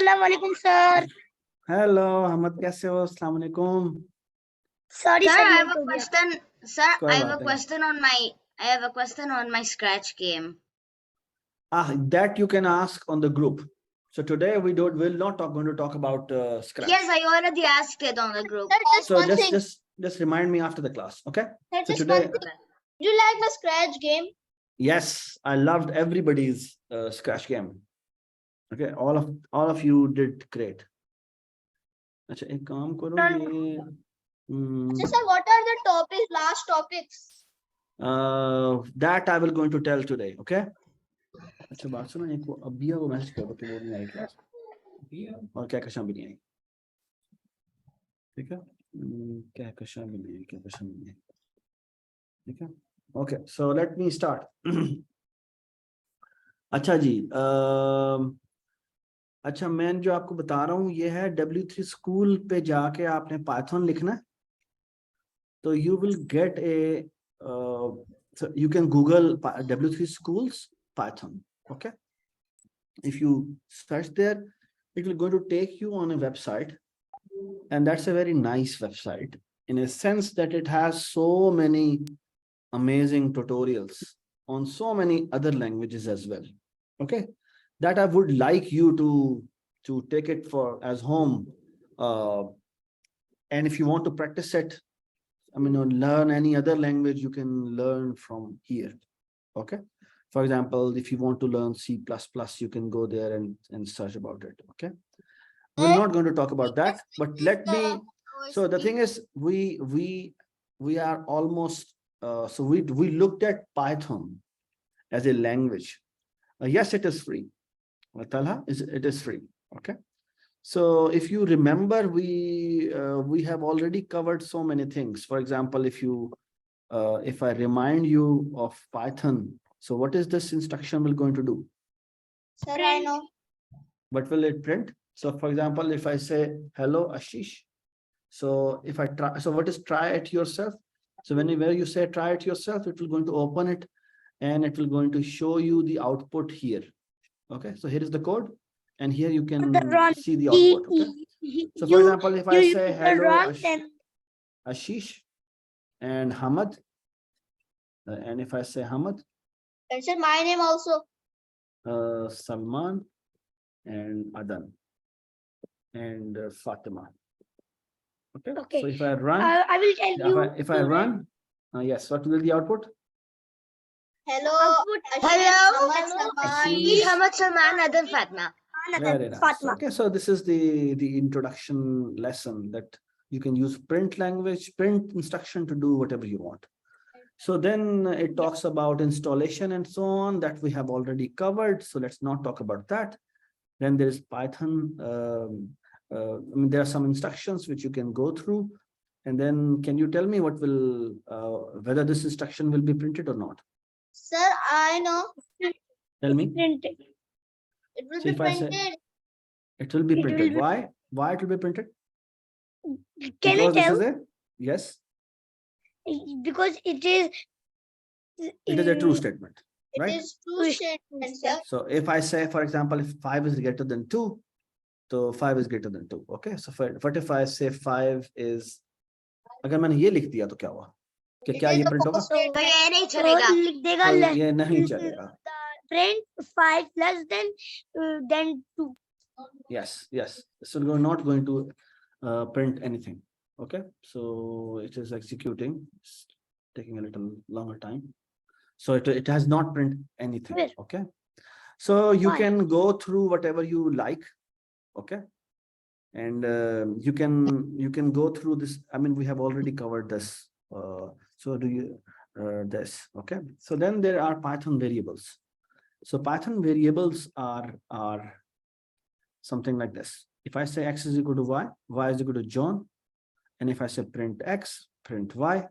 अस्सलाम वालेकुम sir. Hello Ahmad, कैसे हो? अस्सलाम वालेकुम। Sorry Sir, sir, I have late a हो गया। question. Sir, कोई I have बात a नहीं। question on my Scratch game. That you can ask on the group. So today we will not going to talk about Scratch. Yes, I already asked it on the group. Sir, just So one thing. just remind me after the class, okay? Sir, So just today, one thing. Do you like my Scratch game? yes, I loved everybody's Scratch game. Okay, all of you did great. अच्छा एक काम करो ये Sir, what are the topics? Last topics. that I will going to tell today, okay? अच्छा बात सुनो, एक वो अबिया को मैसेज कर दो कि वो नहीं आई क्लास और क्या कशा भी नहीं आई, ठीक है? क्या कशा भी नहीं आई, क्या कशा भी नहीं आई, ठीक है? Okay, so let me start. अच्छा जी, अच्छा मैं जो आपको बता रहा हूँ ये है W3 स्कूल पे जाके आपने पाइथन लिखना है, तो you will get A you can Google W3 schools Python, okay? If you search there, it will going to take you on a website, and that's a very nice website in a sense that it has so many amazing tutorials on so many other languages as well, okay? That I would like you to take it for as home, and if you want to practice it, I mean, or learn any other language, you can learn from here, okay? For example, if you want to learn C++, you can go there and search about it, okay? We're not going to talk about that, but let me, so the thing is, we are almost, so we looked at Python as a language. Yes, it is free. Talha, it is free, okay? So if you remember, we have already covered so many things. For example, if I remind you of Python, so what is this instruction will going to do? Sir, I know. What will it print? So for example, if I say, hello, Ashish. So if I try, so what is try it yourself? So whenever you say try it yourself, it will going to open it and it will going to show you the output here. Okay, so here is the code. And here you can see the output. Okay? So for example, if I say hello, Ashish and Hamad, and if I say Hamad, Sir, my name also. Salman and Adan and Fatima. Okay. So if I run, I will tell you. if I run, yes, what will be the output? Hello. Hello. Salman. Hamad, Salman, Adan, Fatma. Very nice. Okay, so this is the introduction lesson that you can use print language, print instruction to do whatever you want. So then it talks about installation and so on that we have already covered. So let's not talk about that. Then there is Python. I mean, there are some instructions which you can go through. And then can you tell me what will, whether this instruction will be printed or not? Sir, I know. Tell me. Printed. It will So be if I say printed. it will be printed, why? Why it will be printed? Can Because I tell? this is a, yes, Because it is. it is a true statement, right? It is true statement, sir. So if I say, for example, if 5 is greater than 2, so 5 is greater than 2. Okay, so what if I say 5 is, अगर मैंने ये लिख दिया तो क्या हुआ? कि क्या ये print होगा? तो ये नहीं चलेगा। लिख देगा तो ये नहीं चलेगा। print 5 less than 2. Yes, yes. So we're not going to print anything. Okay, so it is executing, it's taking a little longer time. So it has not print anything. Where? Okay, so you Why? can go through whatever you like. Okay, and you can go through this. I mean, we have already covered this. So do you this? Okay, so then there are Python variables. So Python variables are something like this. If I say x is equal to y is equal to John, and if I say print x, print y,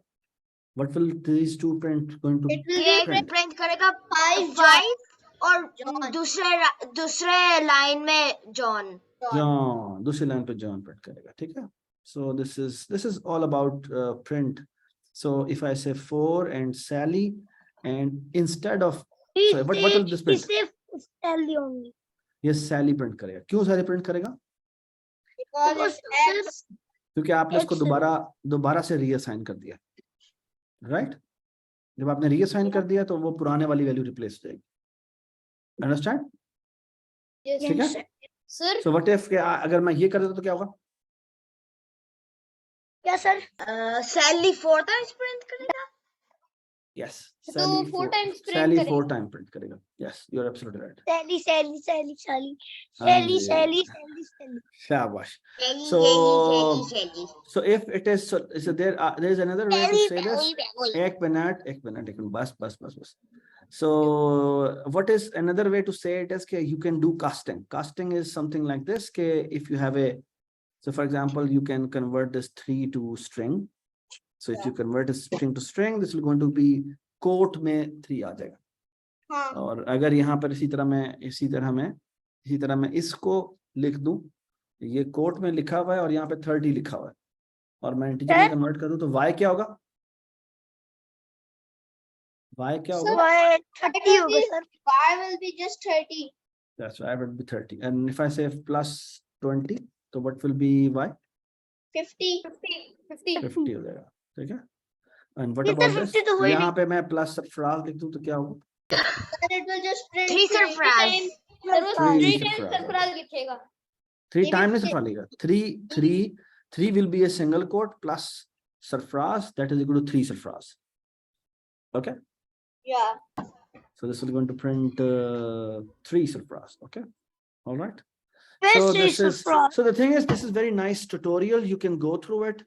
what will these two print going to ये print? print करेगा 5 और दूसरे line में John. John, दूसरी line पे John print करेगा, ठीक है? So this is all about print. So if I say 4 and Sally, and instead of, so what will this print? Sally only. ये सैली प्रिंट करेगा। क्यों सैली प्रिंट करेगा? Because it's X. क्योंकि आपने इसको It's- दोबारा से रीअसाइन कर दिया, राइट? जब आपने रीअसाइन कर दिया तो वो पुराने वाली वैल्यू रिप्लेस हो जाएगी। अंडरस्टैंड? Yes, ठीक है? sir. सो व्हाट इफ अगर मैं ये कर देता तो क्या होगा? क्या सर? Sally 4 times print करेगा? Yes, तो Sally 4 times print Sally करेगा। 4 time print करेगा। Yes, you're absolutely right. Sally. हाँ जी। Sally. शाबाश। Sally, So Sally. so if it is so there is another way to say this. एक minute बस। So what is another way to say it is कि you can do casting. Casting is something like this कि if you have a, so for example you can convert this 3 to string. So if you convert a string to string, this will going to be quote में 3 आ जाएगा। हाँ। और अगर यहाँ पर इसी तरह मैं इसको लिख दूं, ये कोट में लिखा हुआ है और यहाँ पे 30 लिखा हुआ है, और मैं इंटीजर में कन्वर्ट कर दूं तो y क्या होगा? y क्या होगा? Y 30 होगा sir. Y will be just 30. That's why I will be 30. And if I say plus 20, so what will be y? 50. 50 हो जाएगा, ठीक है? And what Yes, about sir, this? 50 तो वही यहाँ पे मैं प्लस सरफराज लिख दूं तो क्या होगा? Then it will just print 3 surprise. Three 3 times surprise. surprise लिखेगा। 3 Maybe times three. नहीं Sarfaraz, 3 will be a single quote plus surfraz, that is equal to 3 surfraz. Okay, Yeah. so this is going to print 3 surfraz. Okay, all right. Where's So three this is, surfraz? so the thing is, this is very nice tutorial. You can go through it,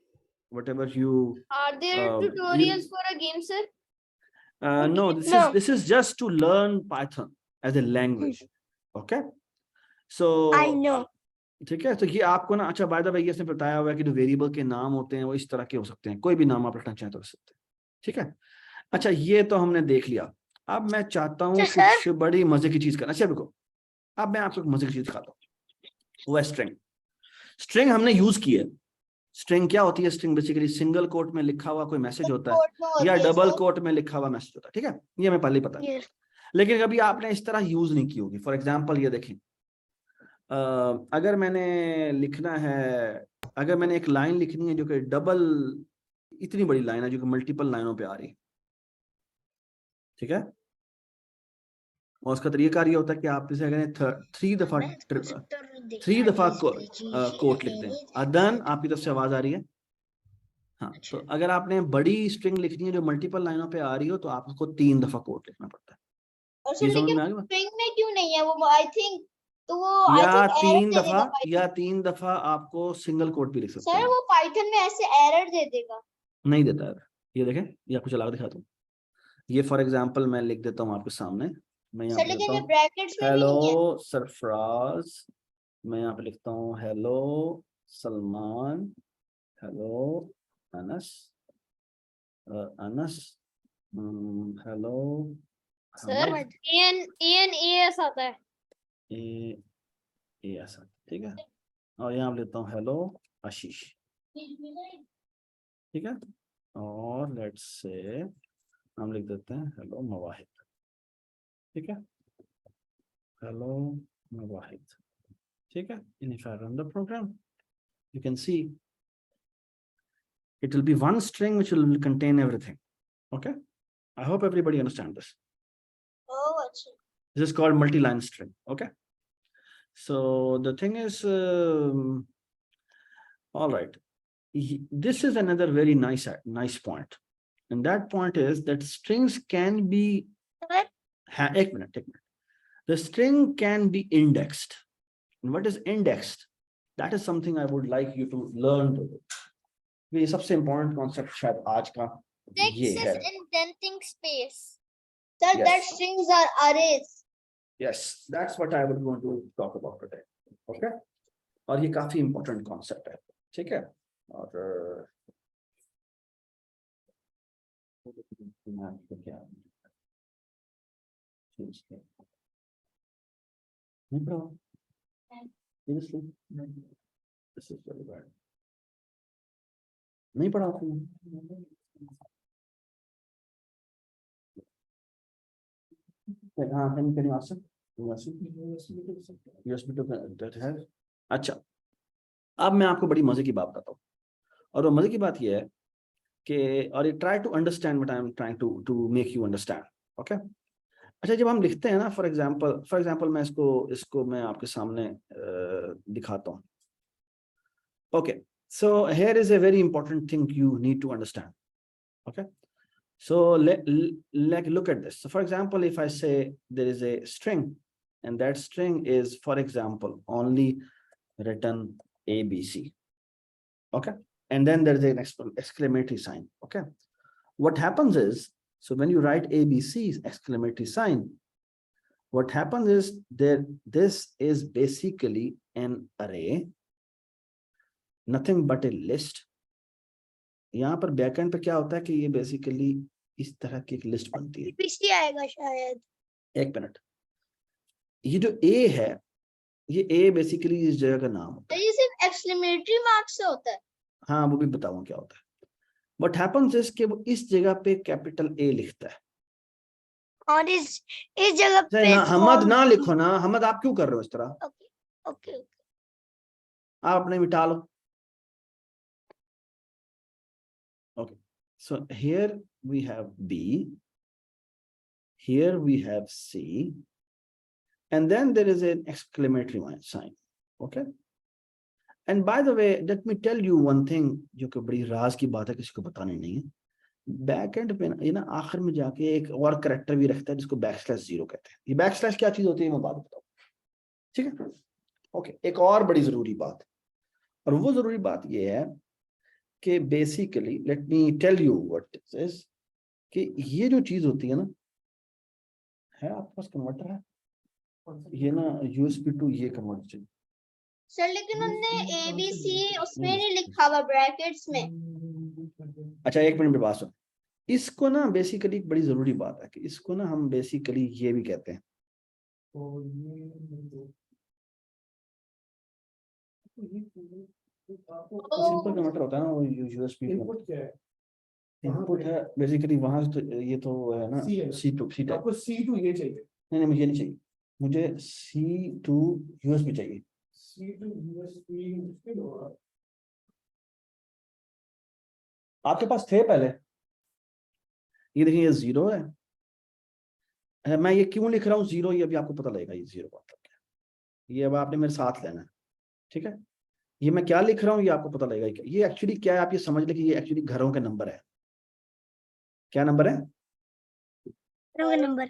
whatever you. Are there tutorials for a game, sir? No, this is just to learn Python as a language. Okay, so I know. ठीक है, तो ये आपको ना, अच्छा by the way ये इसने बताया हुआ है कि जो वेरिएबल के नाम होते हैं वो इस तरह के हो सकते हैं, कोई भी नाम आप रखना चाहें तो रख सकते हैं, ठीक है? अच्छा, ये तो हमने देख लिया। अब मैं चाहता हूँ कुछ बड़ी मजे की चीज करना। अच्छा रुको, अब मैं आपको एक मजे की चीज दिखाता हूँ, वो है स्ट्रिंग हमने यूज की है। स्ट्रिंग क्या होती है? स्ट्रिंग बेसिकली सिंगल कोट में लिखा हुआ कोई मैसेज होता है या डबल कोट में लिखा हुआ मैसेज होता है, ठीक है? ये हमें पहले ही पता है, लेकिन कभी आपने इस तरह यूज नहीं की होगी। फॉर एग्जाम्पल ये देखें, अगर मैंने लिखना है, अगर मैंने एक लाइन लिखनी है जो कि डबल, इतनी बड़ी लाइन है जो कि मल्टीपल लाइनों पे आ रही है, ठीक है? और उसका तरीका ये होता है कि आप इसे अगर 3 दफा कोट लिखते हैं, अदन आपकी तरफ से आवाज आ रही है। हाँ, तो अगर आपने बड़ी स्ट्रिंग लिखनी है जो मल्टीपल लाइनों पे आ रही हो तो आप उसको 3 दफा कोट लिखना पड़ता है। और ये समझ में आ गया? स्ट्रिंग में क्यों नहीं है वो? आई थिंक तो वो या error 3 दफा आपको सिंगल कोट भी लिख सकते सर हैं। वो पाइथन में ऐसे एरर दे देगा। नहीं देता है, ये देखें, ये आपको चला के दिखाता हूँ। ये फॉर एग्जांपल मैं लिख देता हूँ आपके सामने, मैं यहाँ पे लिखता हूँ ब्रैकेट्स में भी नहीं है। हेलो सरफराज, मैं यहाँ पे लिखता हूँ hello Salman, hello Anas, hello sir N आता है। ए ऐसा, ठीक है? और यहाँ पे लिखता हूँ हेलो आशीष, ठीक है? और लेट्स से हम लिख देते हैं हेलो मवाहिद, ठीक है? हेलो मवाहिद, ठीक है? And if I run the program, you can see it will be one string which will contain everything. Okay, I hope everybody understand this. Oh, this is called multi-line string. Okay, so the thing is all right, this is another very nice point, and that point is that strings can be एक minute, the string can be indexed. And what is indexed? That is something I would like you to learn today. ये सबसे important concept शायद आज का ये है। indenting space. Sir, Yes. that strings are arrays. Yes, that's what I was going to talk about today. Okay, और ये काफी important concept है, ठीक है? और seriously, this is very bad. नहीं पढ़ा आपने? हाँ, can you ask him? USB to that है। अच्छा, अब मैं आपको बड़ी मजे की बात बताता हूँ, और वो मजे की बात ये है कि, और try to understand what I am trying to make you understand. Okay, अच्छा, जब हम लिखते हैं ना, फॉर एग्जांपल मैं इसको मैं आपके सामने दिखाता हूँ। Okay, so here is a very important thing you need to understand. Okay, so look at this. So for example, if I say there is a string, and that string is, for example, only written ABC. Okay, and then there is an exclamatory sign. Okay, what happens is, so when you write ABC exclamatory sign, what happens is this is basically an array, nothing but a list. यहाँ पर backend पे क्या होता है कि ये basically इस तरह की एक लिस्ट बनती है। ABC आएगा शायद। एक मिनट, ये जो A है, ये A बेसिकली इस जगह का नाम होता है। ये सिर्फ एक्सक्लेमेटरी मार्क से होता है। हाँ, वो भी बताऊंगा क्या होता है। What happens is कि वो इस जगह पे कैपिटल A लिखता है, और इस जगह पे ना हमद ना लिखो ना, हमद आप क्यों कर रहे हो इस तरह? ओके, आप अपने मिटा लो। Okay, so here we have B, here we have C, and then there is an exclamatory sign. Okay, and by the way, let me tell you one thing, जो कि बड़ी राज की बात है, किसी को बतानी नहीं है। बैक एंड पे ये ना आखिर में जाके एक और कैरेक्टर भी रखता है जिसको \0 कहते हैं। ये \/ क्या चीज होती है मैं बात बताऊं, ठीक है? ओके, एक और बड़ी जरूरी बात, और वो जरूरी बात ये है कि basically let me tell you what it is, कि ये जो चीज होती है ना, है आपके पास कन्वर्टर है, ये ना USB to ये कन्वर्टर चाहिए सर, लेकिन उन्होंने ABC उसमें नहीं लिखा हुआ ब्रैकेट्स में। अच्छा, एक मिनट में बात सुन। इसको ना बेसिकली एक बड़ी जरूरी बात है कि इसको ना हम बेसिकली ये भी कहते हैं, सिंपल कन्वर्टर होता है ना, वो USB इनपुट क्या है? इनपुट है बेसिकली वहां से, तो ये तो है ना C2 आपको C2 ये चाहिए। नहीं, मुझे नहीं चाहिए, मुझे C2 USB चाहिए। C2 USB मुश्किल होगा। आपके पास थे पहले, ये देखिए ये 0 है। मैं ये क्यों लिख रहा हूँ 0, ये अभी आपको पता लगेगा ये 0 का मतलब क्या है। ये अब आपने मेरे साथ लेना है, ठीक है? ये मैं क्या लिख रहा हूँ ये आपको पता लगेगा। ये एक्चुअली क्या है, आप ये समझ ले कि ये एक्चुअली घरों के नंबर है। क्या नंबर है? नंबर।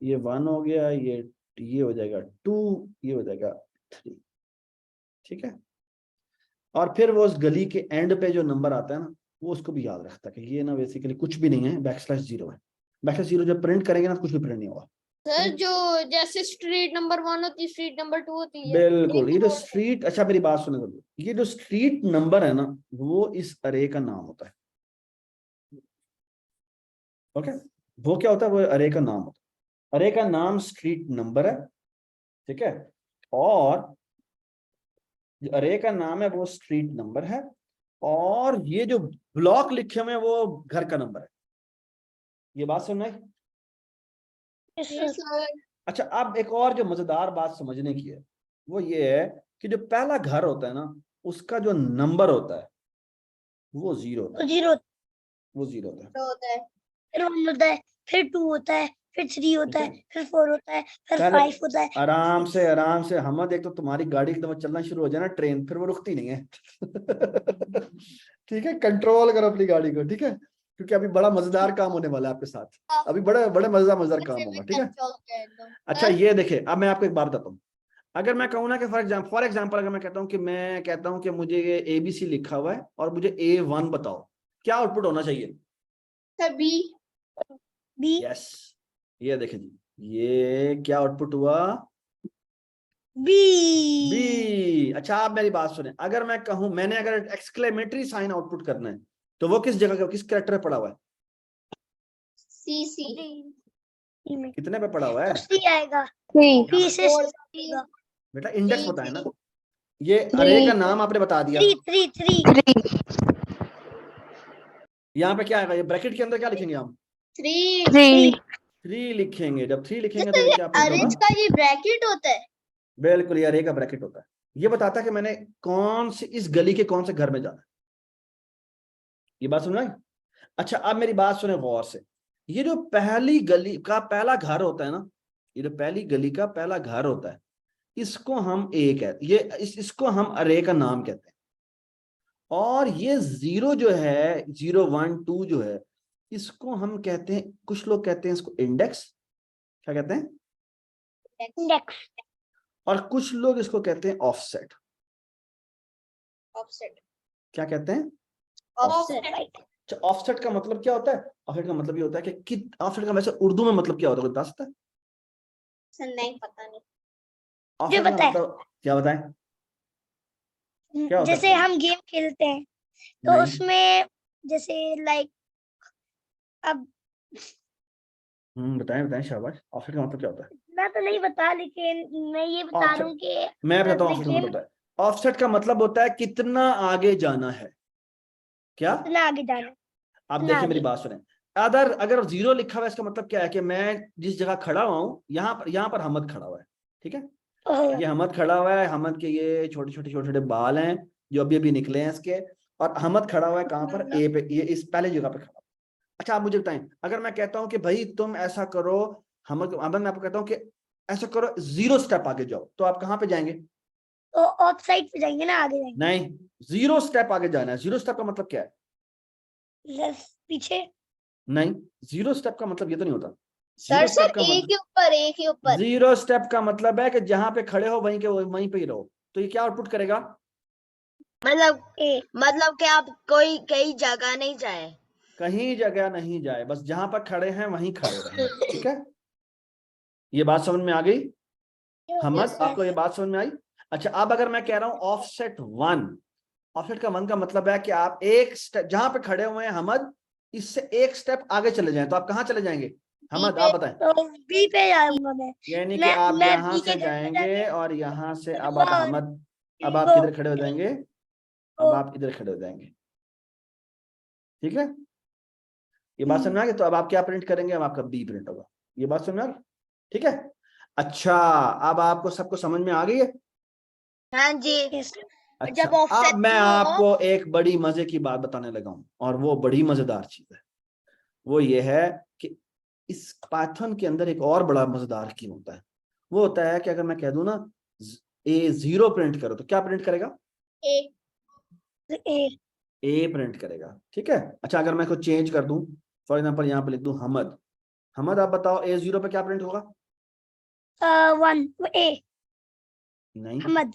ये 1 हो गया, ये हो जाएगा 2, ये हो जाएगा 3, ठीक है? और फिर वो उस गली के एंड पे जो नंबर आता है ना, वो उसको भी याद रखता है कि ये ना बेसिकली कुछ भी नहीं है, \0 है। \0 जब प्रिंट करेंगे ना, कुछ भी प्रिंट नहीं होगा। सर, जो जैसे स्ट्रीट नंबर 1 होती है, स्ट्रीट नंबर 2 होती है। बिल्कुल, ये जो स्ट्रीट, अच्छा मेरी बात सुने जरूर, ये जो स्ट्रीट नंबर है ना, वो इस अरे का नाम होता है। ओके, वो क्या होता है, वो अरे का नाम होता है। अरे का नाम स्ट्रीट नंबर है, ठीक है? और जो अरे का नाम है वो स्ट्रीट नंबर है, और ये जो ब्लॉक लिखे हुए हैं वो घर का नंबर है। ये बात सुनना है? अच्छा, अब एक और जो मजेदार बात समझने की है, वो ये है कि जो पहला घर होता है ना, उसका जो नंबर होता है वो 0 होता है। वो 0 होता है। फिर 1 होता है, फिर 2 होता है, फिर 3 होता है, फिर 4 होता है, फिर पहले 5 होता है। आराम से हम देख, तो तुम्हारी गाड़ी एकदम चलना शुरू हो जाए ना, ट्रेन, फिर वो रुकती नहीं है। ठीक है, कंट्रोल करो अपनी गाड़ी को, ठीक है? क्योंकि अभी बड़ा मजेदार काम होने वाला है आपके साथ, अभी बड़े बड़े मजेदार काम होगा, ठीक है? अच्छा, ये देखिए, अब मैं आपको एक बात बताता हूँ। अगर मैं कहूँ ना कि फॉर एग्जाम्पल अगर मैं कहता हूँ कि मुझे ये ABC लिखा हुआ है और मुझे A1 बताओ, क्या आउटपुट होना चाहिए? Sir, B। यस, ये देखें जी, ये क्या आउटपुट हुआ? B। अच्छा, आप मेरी बात सुने, अगर मैं कहूं, मैंने अगर एक्सक्लेमेटरी साइन आउटपुट करना है, तो वो किस जगह का, किस कैरेक्टर पे पड़ा हुआ है? C। कितने पे पड़ा हुआ है? C आएगा। B से आएगा। बेटा इंडेक्स बताए ना, ये अरे का नाम आपने बता दिया। 3। यहाँ पे क्या आएगा, ये ब्रैकेट के अंदर क्या लिखेंगे हम? 3। 3 लिखेंगे, जब 3 लिखेंगे तो जैसे ये ये क्या प्रिंट अरेज होगा? का ये ब्रैकेट होता है। बिल्कुल, ये अरे का ब्रैकेट होता है। ये बताता है कि मैंने कौन से इस गली के कौन से घर में जाना है। ये बात सुन रहे हैं? अच्छा, अब मेरी बात सुने गौर से। ये जो पहली गली का पहला घर होता है ना, ये जो पहली गली का पहला घर होता है, इसको हम ए कहते, ये इसको हम अरे का नाम कहते हैं। और ये 0 जो है, 0 1 2 जो है, इसको हम कहते हैं, कुछ लोग कहते हैं इसको इंडेक्स। क्या कहते हैं? इंडेक्स। और कुछ लोग इसको कहते हैं ऑफसेट। ऑफसेट। क्या कहते हैं? ऑफसेट। अच्छा, ऑफसेट का मतलब क्या होता है? ऑफसेट का मतलब ये होता है कि ऑफसेट का वैसे उर्दू में मतलब क्या होता है, कोई बता सकता है? सर नहीं, पता नहीं। ऑफसेट का मतलब क्या बताएं? क्या होता जैसे है? हम गेम खेलते हैं तो नहीं। उसमें जैसे लाइक अब बताएं बताएं, शाबाश। ऑफसेट का मतलब क्या होता है? मैं तो नहीं बता, लेकिन मैं ये बता रहा हूँ कि मैं बताता हूँ ऑफसेट का देखिए मतलब होता है। ऑफसेट का मतलब होता है कितना आगे जाना है। क्या? कितना आगे जाना है, आप कितना देखिए, मेरी आगे। बात सुने। अगर अगर 0 लिखा हुआ है, इसका मतलब क्या है कि मैं जिस जगह खड़ा हुआ हूँ, यहाँ पर हमद खड़ा हुआ है। ठीक है, ओह, ये हमद खड़ा हुआ है। हमद के ये छोटे छोटे बाल हैं जो अभी अभी निकले हैं इसके। और हमद खड़ा हुआ है कहाँ पर? ए पे, ये इस पहले जगह पे खड़ा। अच्छा, आप मुझे बताएं, अगर मैं कहता हूँ कि भाई तुम ऐसा करो, हमद मैं आपको कहता हूँ कि ऐसा करो, 0 स्टेप आगे जाओ, तो आप कहाँ पे जाएंगे? तो ऑफ साइड पे जाएंगे ना, आगे जाएंगे। नहीं, 0 स्टेप आगे जाना है। 0 स्टेप का मतलब क्या है? लेफ्ट पीछे। नहीं, 0 स्टेप का मतलब ये तो नहीं होता। सर 0 स्टेप का एक के ऊपर, एक के ऊपर। 0 स्टेप का मतलब है कि जहां पे खड़े हो वहीं के वहीं पे ही रहो। तो ये क्या आउटपुट करेगा? मतलब ए मतलब कि आप कोई कई जगह नहीं जाए। कहीं जगह नहीं जाए, बस जहां पर खड़े हैं वहीं खड़े रहें। ठीक है, ये बात समझ में आ गई? हमद, आपको ये बात समझ में आई? अच्छा, अब अगर मैं कह रहा हूं ऑफसेट 1, ऑफसेट का 1 का मतलब है कि आप एक स्टेप जहां पे खड़े हुए हैं हमद, इससे एक स्टेप आगे चले जाएं, तो आप कहां चले जाएंगे? हमद, आप बताएं। तो बी पे जाऊंगा मैं। यानी कि मैं आप मैं यहां बी से के घर पे जाएंगे जाके और यहां से अब आप और हमद, अब आप वो किधर खड़े हो जाएंगे? अब आप इधर खड़े हो जाएंगे। ठीक है, ये बात समझ में आ गई? तो अब आप क्या प्रिंट करेंगे? अब आपका बी प्रिंट होगा। ये बात समझ में आ गई? ठीक है। अच्छा, अब आपको सबको समझ में आ गई है? हाँ जी। yes, अच्छा, जब ऑफसेट अब मैं 2 हो। आपको एक बड़ी मजे की बात बताने लगा हूं, और वो बड़ी मजेदार चीज है। वो ये है कि इस पाइथन के अंदर एक और बड़ा मजेदार की होता है। वो होता है कि अगर मैं कह दूं ना A0 प्रिंट करो, तो क्या प्रिंट करेगा? एक। ए ए प्रिंट करेगा। ठीक है। अच्छा, अगर मैं इसको चेंज कर दूं, फॉर एग्जाम्पल यहाँ पे लिख दूं हमद। हमद, आप बताओ A0 पे क्या प्रिंट होगा? 1 ए नहीं, हमद।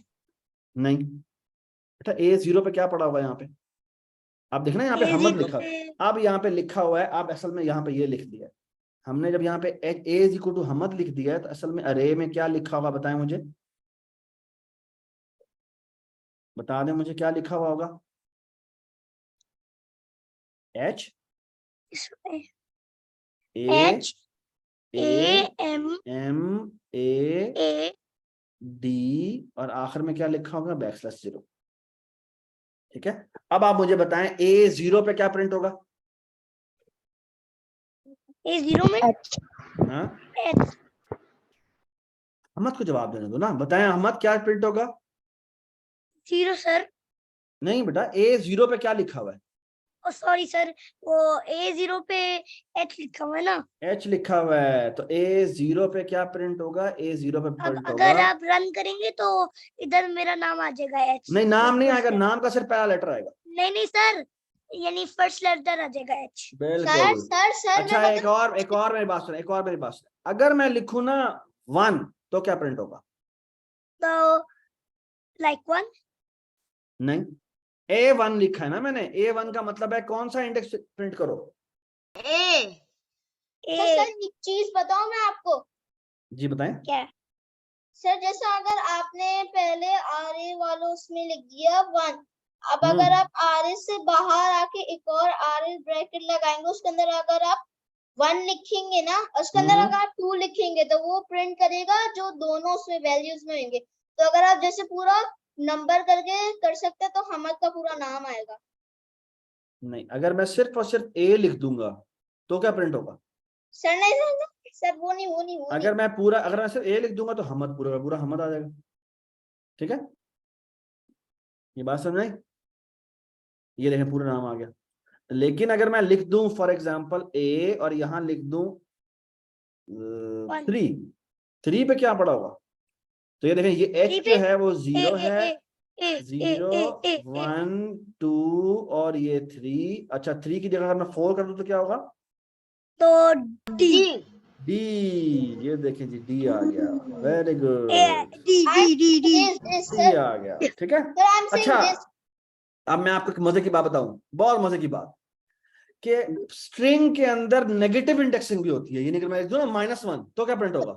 नहीं बेटा, A0 पे क्या पड़ा हुआ है यहाँ पे? आप देखना, यहाँ पे हमद लिखा है। अब यहाँ पे लिखा हुआ है, आप असल में यहाँ पे ये लिख दिया है हमने। जब यहाँ पे A इज इक्वल टू हमद लिख दिया है, तो असल में अरे में क्या लिखा होगा बताएं मुझे? बता दें मुझे, क्या लिखा हुआ होगा? H A H A A M M A A D, और आखिर में क्या लिखा होगा? \0। ठीक है, अब आप मुझे बताएं A0 पे क्या प्रिंट होगा? ए 0 में हाँ, एच। अहमद को जवाब देने दो ना, बताएं अहमद, क्या प्रिंट होगा? 0 सर। नहीं बेटा, A0 पे क्या लिखा हुआ है? ओ सॉरी सर, वो ए 0 पे एच लिखा हुआ है ना। H लिखा हुआ है, तो A0 पे क्या प्रिंट होगा? A0 पे अब प्रिंट अगर होगा, आप रन करेंगे तो इधर मेरा नाम आ जाएगा एच। नहीं नाम नहीं आएगा, नाम का सिर्फ पहला लेटर आएगा। नहीं सर, यानी फर्स्ट लेटर आ जाएगा एच। बिल्कुल। सर अच्छा, मैं एक और मेरी बात सुनो, एक और मेरी बात सुनो। अगर मैं लिखूं ना 1, तो क्या प्रिंट होगा? तो लाइक 1। नहीं, A1 लिखा है ना मैंने। A1 का मतलब है कौन सा इंडेक्स प्रिंट करो? ए सर एक चीज बताऊं मैं आपको। जी बताएं। क्या? सर जैसा अगर आपने पहले आर वालों उसमें लिख दिया 1, अब अगर आप आर से बाहर आके एक और आर ब्रैकेट लगाएंगे, उसके अंदर अगर आप 1 लिखेंगे ना, उसके अंदर अगर आप 2 लिखेंगे, तो वो प्रिंट करेगा जो दोनों उसमें वैल्यूज में होंगे। तो अगर आप जैसे पूरा नंबर करके कर सकते हैं, तो हमद का पूरा नाम आएगा। नहीं, अगर मैं सिर्फ और सिर्फ A लिख दूंगा, तो क्या प्रिंट होगा? सर नहीं सर वो नहीं अगर मैं सिर्फ ए लिख दूंगा तो हमद पूरा का पूरा हमद आ जाएगा। ठीक है, ये बात समझ आई? ये देखें पूरा नाम आ गया। लेकिन अगर मैं लिख दूं फॉर एग्जांपल ए और यहां लिख दूं 3 पे क्या पड़ा होगा? तो ये देखें ये एच जो है वो 0 है, 0 1 2 और ये 3। अच्छा 3 की जगह अगर मैं 4 कर दूं तो क्या होगा? तो डी डी। ये देखिए जी डी आ गया, very good, D D D D D sir आ गया। ठीक है, सर आई एम सेइंग अच्छा दिस अब मैं आपको एक मजे की बात बताऊं, बहुत मजे की बात, कि स्ट्रिंग के अंदर नेगेटिव इंडेक्सिंग भी होती है। यानी कि मैं लिख दूं ना -1 तो क्या प्रिंट होगा?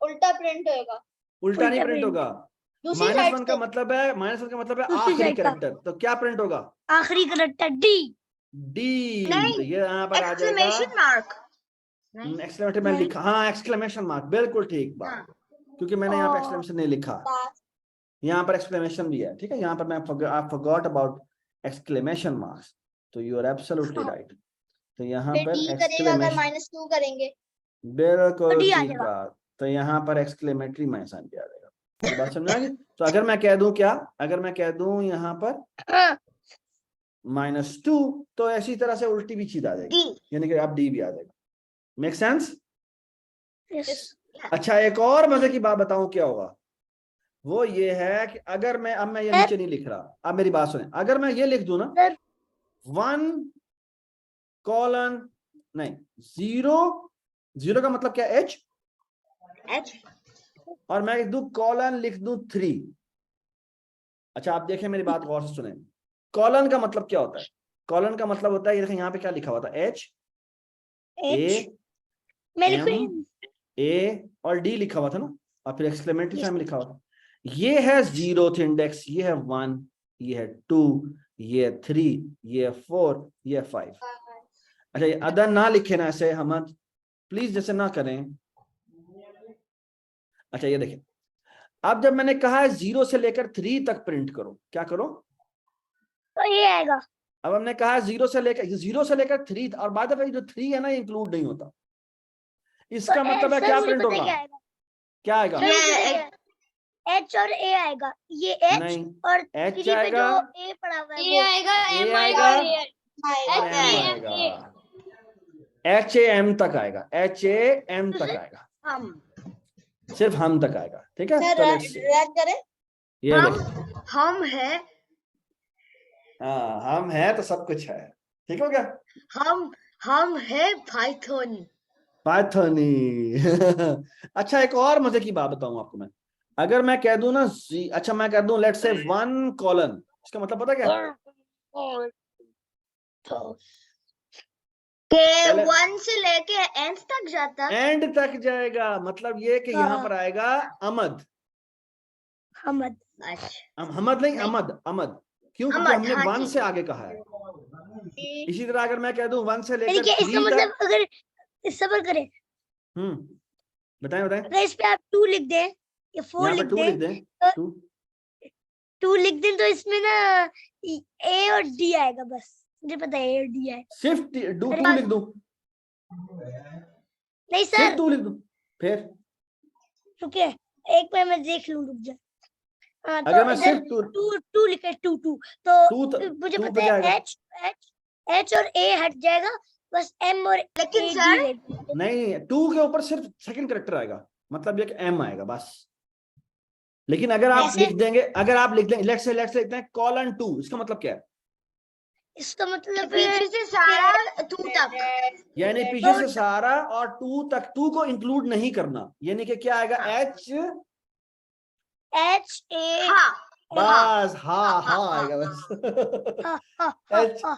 उल्टा प्रिंट होएगा, उल्टा नहीं उल्टा प्रिंट print। होगा। दूसरी -1 साइड का से मतलब है दूसरी आखिरी side का। कैरेक्टर, तो क्या प्रिंट होगा? आखिरी करेक्टर डी। डी। नहीं, तो ये यहाँ पर आ जाएगा एक्सक्लेमेशन मार्क। नहीं, एक्सक्लेमेशन। मैं नहीं। लिखा, हाँ एक्सक्लेमेशन मार्क, बिल्कुल ठीक बात, हाँ। क्योंकि मैंने यहाँ पे ओ। एक्सक्लेमेशन नहीं लिखा, बात यहाँ पर एक्सक्लेमेशन भी है। ठीक है, यहाँ पर मैं I forgot about exclamation marks, तो यू आर एब्सोल्युटली राइट। तो यहाँ फिर पर डी करेगा अगर एक्सक्लेमेशन, -2 करेंगे बिल्कुल डी आ ठीक जाएगा। बात। तो यहाँ पर एक्सक्लेमेटरी माइनस भी आ जाएगा। ये बात समझ में आ गई? तो अगर मैं कह दूं क्या, अगर मैं कह दूं यहाँ पर -2 तो ऐसी तरह से उल्टी भी चीज आ जाएगी, डी। यानी कि अब डी भी आ जाएगा। Make sense? यस अच्छा एक और मजे की बात बताऊं क्या होगा, वो ये है कि अगर मैं, अब मैं ये नीचे नहीं लिख रहा, अब मेरी बात सुने, अगर मैं ये लिख दूं ना सर 1 कॉलन नहीं 0 का मतलब क्या? एच। एच। और मैं लिख दूं कॉलन, लिख दूं 3। अच्छा आप देखें मेरी बात गौर से सुने, कॉलन का मतलब क्या होता है? कॉलन का मतलब होता है, ये देखें यहाँ पे क्या लिखा हुआ था, एच एच ए मैं एम लिखूं ए और डी लिखा हुआ था ना, और फिर एक्सक्लेमेटरी Yes. साइन में लिखा हुआ था। ये है 0th इंडेक्स, ये है 1, ये है 2, ये है 3, ये है 4, ये है 5। अच्छा ये अदर ना लिखे ना ऐसे, हम प्लीज जैसे ना करें। अच्छा ये देखिए, अब जब मैंने कहा है 0 से लेकर 3 तक प्रिंट करो, क्या करो? तो ये आएगा। अब हमने कहा है 0 से लेकर 3, और बाद में जो 3 है ना ये इंक्लूड नहीं होता। इसका तो मतलब है सर क्या मुझे प्रिंट पता है होगा? क्या आएगा? क्या आएगा? सर मुझे पता है क्या? एच और ए आएगा, ये एच नहीं, और एच 3 पे आएगा, जो ए पड़ा हुआ है ये वो आएगा ए एम आएगा आएगा और एम आएगा, एच ए एम तक आएगा, एच ए एम तक आएगा, हम सिर्फ हम तक आएगा। ठीक है, सर तो let's see। रैप करें ये हम देखिए, हम है, हाँ हम है तो सब कुछ है। ठीक हो गया? हम है पाइथन। पाइथनी। अच्छा एक और मजे की बात बताऊं आपको मैं, अगर मैं कह दूं ना अच्छा मैं कह दूं लेट्स से 1 कॉलन, इसका मतलब पता क्या है? के पहले 1 से लेके एंड तक जाता। एंड तक जाएगा, मतलब ये कि यहाँ पर आएगा अमद, हमद। अच्छा, हमद नहीं नहीं। अमद, अमद क्यों? क्योंकि अमद, हमने हाँ 1 जी। से आगे कहा है। इसी तरह अगर मैं कह दूं 1 से यानी लेकर कि इसका 3 तक, मतलब अगर सबर करें, बताएं बताएं, अगर इस पे आप 2 लिख दें या 4 यहाँ पे लिख 2 लिख दें, दें, तो 2 2 लिख दें तो इसमें ना ए और डी आएगा, बस मुझे पता है ए और डी है। सिर्फ 2 लिख दूं, नहीं सिर्फ सर 2 लिख दूं, फिर रुकिए एक मिनट मैं देख लूं, रुक जा। हाँ अगर तो मैं इधर सिर्फ 2 लिखे 2 तो 2 मुझे पे पता क्या है आएगा? एच और ए हट जाएगा, बस एम और लेकिन ए सर डी। नहीं 2 के ऊपर सिर्फ सेकंड कैरेक्टर आएगा, मतलब ये एम आएगा बस। लेकिन अगर आप कैसे? लिख देंगे, अगर आप लिख देंगे लेट्स से लिखते हैं कॉलन 2, इसका मतलब क्या है? इसका मतलब पीछे से सारा 2 तक, यानी पीछे से सारा और 2 तक, 2 को इंक्लूड नहीं करना, यानी कि क्या आएगा? एच एच ए हाँ बस, हा आएगा बस। एच हा।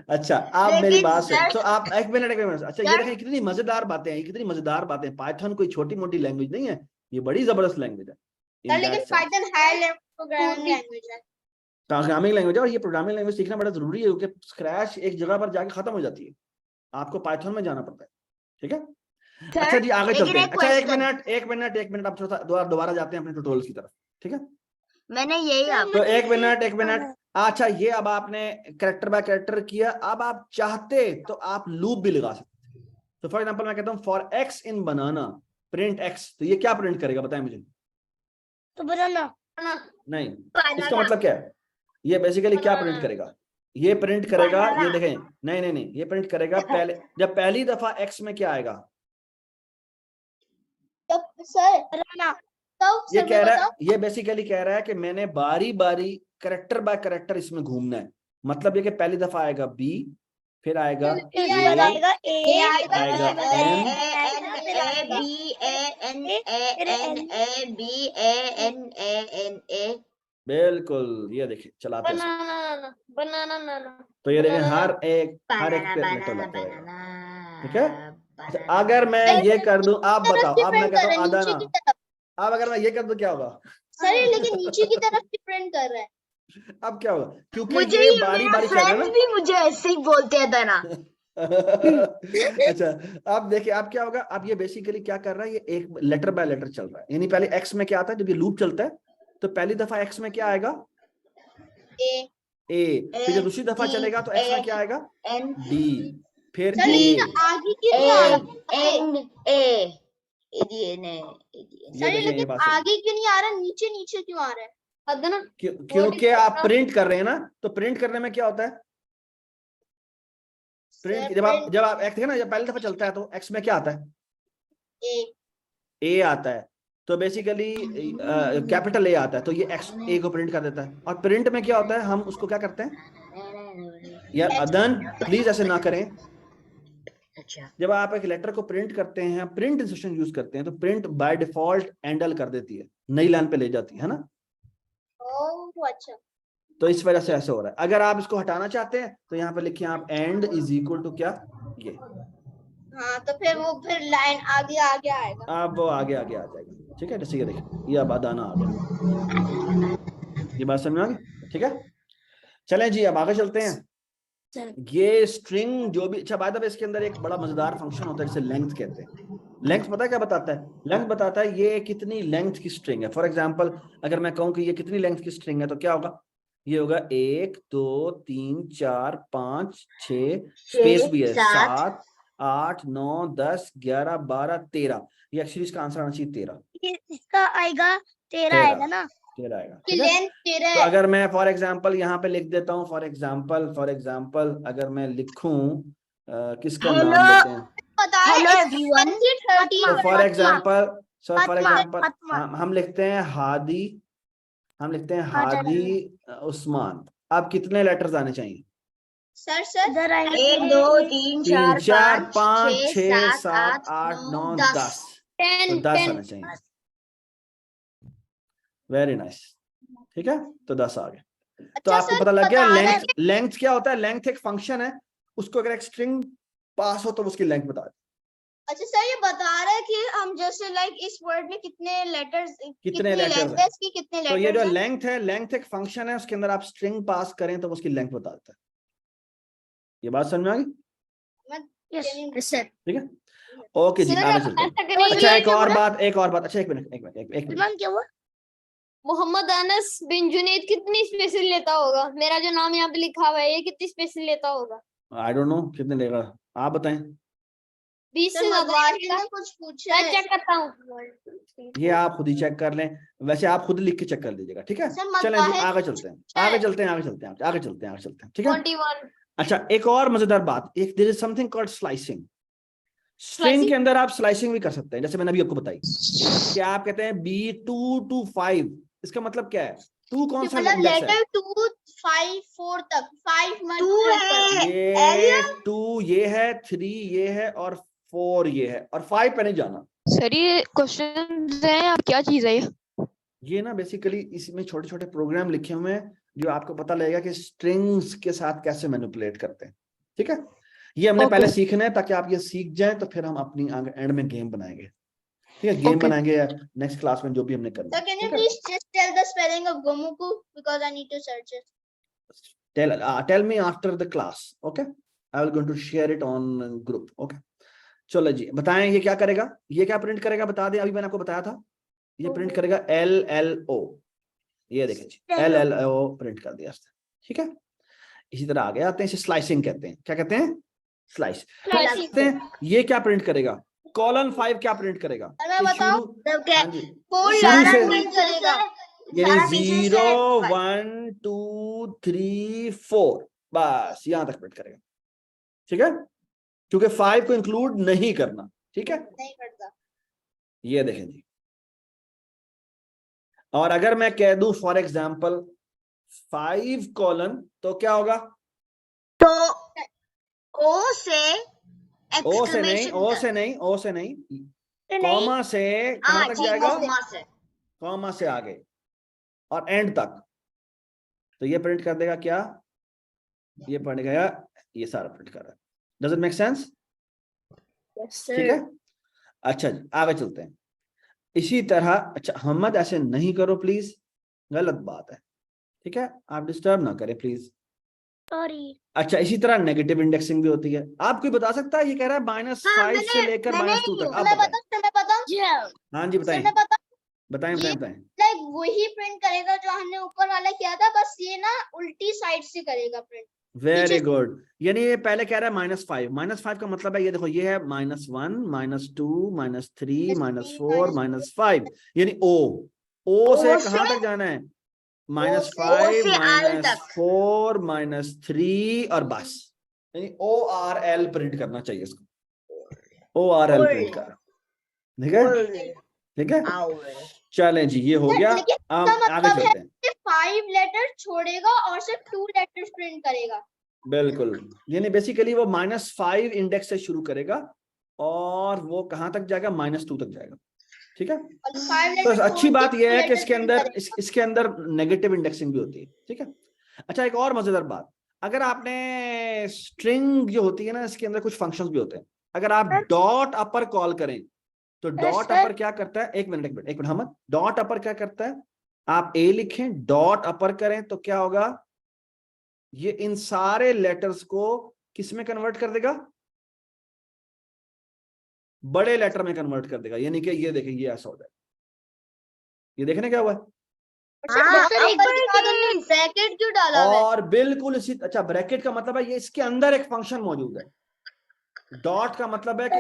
अच्छा आप मेरी लेकिन बात सुन, सर तो आप एक मिनट अच्छा ये सर देखें कितनी मजेदार बातें हैं, कितनी मजेदार बातें। पाइथन कोई छोटी मोटी लैंग्वेज नहीं है, ये बड़ी जबरदस्त लैंग्वेज है। In लेकिन that sense, Python high level programming language है प्रोग्रामिंग लैंग्वेज है, और ये प्रोग्रामिंग लैंग्वेज सीखना बड़ा जरूरी है, क्योंकि स्क्रैच एक जगह पर जाके खत्म हो जाती है, आपको पाइथन में जाना पड़ता है। ठीक है, अच्छा जी आगे चलते हैं। अच्छा एक मिनट आप थोड़ा दोबारा जाते हैं अपने ट्यूटोरियल की तरफ। ठीक है, मैंने यही आप तो एक मिनट अच्छा ये अब आपने कैरेक्टर बाय कैरेक्टर किया, अब आप चाहते तो आप लूप भी लगा सकते। तो फॉर एग्जांपल मैं कहता हूँ for x in banana print x, तो ये क्या प्रिंट करेगा बताएं मुझे। तो बनाना नहीं, इसका मतलब क्या है, ये बेसिकली क्या प्रिंट करेगा, ये प्रिंट करेगा, ये देखें, नहीं नहीं नहीं, ये प्रिंट करेगा पहले, जब पहली दफा एक्स में क्या आएगा, तब सर बनाना। तब ये सर कह मैं रहा है, बताऊं, ये बेसिकली कह रहा है कि मैंने बारी बारी कैरेक्टर बाय कैरेक्टर इसमें घूमना है। मतलब ये कि पहली दफा आएगा बी, फिर आएगा फिर ए, उसके बाद आएगा ए, आएगा आएगा A, एन, फिर आएगा फिर N, बिल्कुल, ये देखिए चलाते हैं सब। बनाना तो ये देखें हर एक पे लेटर लग करेगा, ठीक है। अच्छा अगर मैं ये कर दूं, आप तरफ बताओ, से अब मैं प्रिंट कहता कर हूँ रहा है, नीचे आदाना, की तरफ। अब अगर मैं ये कर दूं क्या होगा, सर ये लेकिन नीचे की तरफ से प्रिंट कर रहा है। अब क्या होगा, क्योंकि मुझे ये ही बारी मेरा बारी चल रहा है फ्रेंड भी मुझे ऐसे ही बोलते हैं ना। ना। अच्छा अब देखिए अब क्या होगा, अब ये बेसिकली क्या कर रहा है, ये एक लेटर बाय लेटर चल रहा है, यानी पहले एक्स में क्या आता है, जब ये लूप चलता है तो पहली दफा एक्स में क्या आएगा, ए ए, फिर जब दूसरी दफा चलेगा तो एक्स में क्या आएगा, N डी, फिर सर ए, लेकिन आगे क्यों नहीं आ रहा, N A ये सर ये देखिए ये लेकिन बात सुनिए। आगे क्यों नहीं आ रहा, नीचे नीचे क्यों आ रहा है। क्योंकि आप प्रिंट कर रहे हैं ना, तो प्रिंट करने में क्या होता है, प्रिंट जब आप एक्स ना, जब पहली दफा चलता है तो एक्स में क्या आता है, ए ए आता है, तो बेसिकली कैपिटल ए आता है, तो ये एक्स ए को प्रिंट कर देता है। और प्रिंट में क्या होता है, हम उसको क्या करते हैं, यार अदन प्लीज ऐसे ना करें, अच्छा जब आप एक लेटर को प्रिंट करते हैं, प्रिंट इंस्ट्रक्शन यूज करते हैं, तो प्रिंट बाय डिफॉल्ट एंडल कर देती है, नई लाइन पे ले जाती है ना, ओह अच्छा। तो इस वजह से ऐसे हो रहा है। अगर आप इसको हटाना चाहते हैं तो यहाँ पे लिखिए आप एंड इज इक्वल टू क्या, ये, हाँ तो फिर वो फिर लाइन आगे आगे आएगा। अब वो आगे आगे आ जाएगा, ठीक है। जैसे ये देखिए ये अब अदाना आ गया, ये बात समझ में आ गई, ठीक है। चलें जी अब आगे चलते हैं। ये स्ट्रिंग जो भी, अच्छा बाय द वे इसके अंदर एक बड़ा मजेदार फंक्शन होता है जिसे लेंथ कहते हैं। लेंथ पता है क्या बताता है, लेंथ बताता है ये कितनी लेंथ की स्ट्रिंग है। फॉर एग्जांपल अगर मैं कहूं कि ये कितनी लेंथ की स्ट्रिंग है तो क्या होगा, ये होगा 1 2 3 4 5 6, स्पेस भी है 7 8 9 10 11 12 13, ये एक्चुअली इसका आंसर आना चाहिए 13, इसका आएगा 13 आएगा ना, 13 आएगा, कि ठीक है। लेंथ 13 तो है। अगर मैं फॉर एग्जांपल यहाँ पे लिख देता हूँ, फॉर एग्जांपल अगर मैं लिखूं किसका नाम लेते हैं, बताए Hello everyone. 30 तो फॉर एग्जांपल आत्मा। हम लिखते हैं हादी, हम लिखते हैं हाँ, चलो। हादी उस्मान। अब कितने लेटर्स आने चाहिए, सर इधर आएगा 1 2 3 3 4 4 5 5 6 6 7 7 8 9 9 10, 10 तो 10 आने चाहिए, वेरी नाइस, ठीक है। तो 10 आ गए। तो अच्छा आपको सर पता लग गया बता रहे लेंथ, लेंथ क्या होता है, लेंथ एक फंक्शन है, उसको अगर एक स्ट्रिंग पास हो तो उसकी लेंथ बता दे। अच्छा सर ये बता रहे हैं कि हम जैसे लाइक इस वर्ड में कितने लेटर्स कितने letters लेंथ हैं? है इसकी, कितने तो ये जो लेटर्स हैं। लेंथ है, लेंथ एक फंक्शन है, उसके अंदर आप स्ट्रिंग पास करें तो उसकी लेंथ बताता है। ये बात समझ में आ गई, यस सर। ठीक है। ओके जी आगे चलते हैं। अच्छा एक और बात, अच्छा एक मिनट सलमान क्या हुआ? मोहम्मद अनस बिन जुनैद कितनी स्पेसिस लेता होगा? मेरा जो नाम यहाँ पे लिखा हुआ है ये कितनी स्पेसिस लेता होगा? आई डोंट नो कितने लेगा, आप बताएं। 20 सर से ज्यादा मधुवारी लेगा। ने कुछ पूछा मैं है। चेक करता हूँ। ये आप खुद ही चेक कर लें, वैसे आप खुद लिख के चेक कर लीजिएगा, ठीक है। सर चलें जी मधुवारी आगे चलते हैं, आगे चलते हैं, ठीक है। 21 अच्छा एक और मजेदार बात, एक there is something called slicing. String के अंदर आप स्लाइसिंग भी कर सकते हैं, जैसे मैंने अभी आपको बताई कि आप कहते हैं B2 to 5, इसका मतलब क्या है, 2 कौन सा मतलब इंडेक्स है, लेटर 2 5 4 तक 5 मत 2 है ये 2 ये है, 3 ये है और 4 ये है, और 5 पे नहीं जाना। सर ये क्वेश्चन हैं, आप क्या चीज है ये ना बेसिकली इसमें छोटे छोटे प्रोग्राम लिखे हुए हैं जो आपको पता लगेगा कि स्ट्रिंग्स के साथ कैसे मैनिपुलेट करते हैं, ठीक है। ये हमने पहले सीखना है ताकि आप ये सीख जाएं, तो फिर हम अपनी एंड में गेम बनाएंगे, ठीक है। गेम बनाएंगे नेक्स्ट क्लास में जो भी हमने करना So है, can you ठीक है? please just tell the spelling of Gomuku because I need to search it. Tell me after the class, okay? I will going to share it on group, okay? चलो जी बताएं ये क्या करेगा, ये क्या प्रिंट करेगा बता दें, अभी मैंने आपको बताया था, ये प्रिंट करेगा LLO, ये देखें जी LLO प्रिंट कर दिया, ठीक है, इसी तरह आगे आते हैं, इसे स्लाइसिंग कहते हैं। क्या कहते हैं? स्लाइस। Slicing. कहते हैं ये क्या प्रिंट करेगा? कॉलन 5 क्या प्रिंट करेगा? मैं कि बताऊं? शुरू, Okay. हाँ जी, फोर शुरू लेटर से प्रिंट करेगा। यानी सारा pieces 0 है। 1 2 3 4 बस यहां तक प्रिंट करेगा। ठीक है, क्योंकि 5 को इंक्लूड नहीं करना। ठीक है, नहीं करता। ये देखें जी। और अगर मैं कह दूं फॉर एग्जाम्पल 5 कॉलन, तो क्या होगा? तो ओ से ओ से नहीं, exclamation ओ तक। से नहीं, ओ से नहीं, नहीं कॉमा से कहां हाँ तक ठीक, जाएगा? कॉमा से। कॉमा से आगे और एंड तक। तो ये प्रिंट कर देगा क्या? ये पढ़ गया, ये सारा प्रिंट कर रहा है। Does it make sense? ठीक है, अच्छा जी आगे चलते हैं। इसी तरह, अच्छा मोहम्मद ऐसे नहीं करो प्लीज, गलत बात है। ठीक है, आप डिस्टर्ब ना करें प्लीज। सॉरी। अच्छा, इसी तरह नेगेटिव इंडेक्सिंग भी होती है। आप कोई बता सकता है? ये कह रहा है -5 से लेकर -2 तक। आप मैं बताएं। बताऊं? हाँ जी बताएं, मैं बताऊं? बताएं ये बताएं बताएं। लाइक वही प्रिंट करेगा जो हमने ऊपर वाला किया था, बस ये ना उल्टी साइड से करेगा प्रिंट। वेरी नीचे से। गुड। यानी ये पहले कह रहा है -5, -5 का मतलब है ये देखो, ये है -1 -2 -3 -4 -5, यानी ओ से O कहां से- तक जाना है? O से -5 L तक। -4 -3 और बस, यानी ORL प्रिंट करना चाहिए इसको। ORL प्रिंट कर, ठीक है, ठीक है। चलें जी, ये हो गया। लेकिन अब इसका आगे मतलब है चलते हैं। कि 5 लेटर छोड़ेगा और सिर्फ 2 लेटर्स प्रिंट करेगा। बिल्कुल, यानी बेसिकली वो -5 इंडेक्स से शुरू करेगा और वो कहां तक जाएगा? -2 तक जाएगा। ठीक है, और 5 तो लेटर अच्छी बात यह है कि इसके अंदर करेगा। इसके अंदर नेगेटिव इंडेक्सिंग भी होती है। ठीक है, अच्छा एक और मजेदार बात, अगर आपने स्ट्रिंग जो होती है ना, इसके अंदर कुछ फंक्शंस भी होते हैं। अगर आप डॉट अपर कॉल करें तो डॉट अपर क्या करता है? एक मिनट हमद, डॉट अपर क्या करता है? आप ए लिखें, डॉट अपर करें तो क्या होगा? ये इन सारे लेटर्स को किस में कन्वर्ट कर देगा? बड़े लेटर में कन्वर्ट कर देगा। यानी कि ये देखें, ये ऐसा हो जाएगा। ये देखने क्या हुआ है? ब्रैकेट क्यों डाला हुआ है? और बिल्कुल इसी, अच्छा ब्रैकेट का मतलब है ये इसके अंदर एक फंक्शन मौजूद है। डॉट का मतलब है कि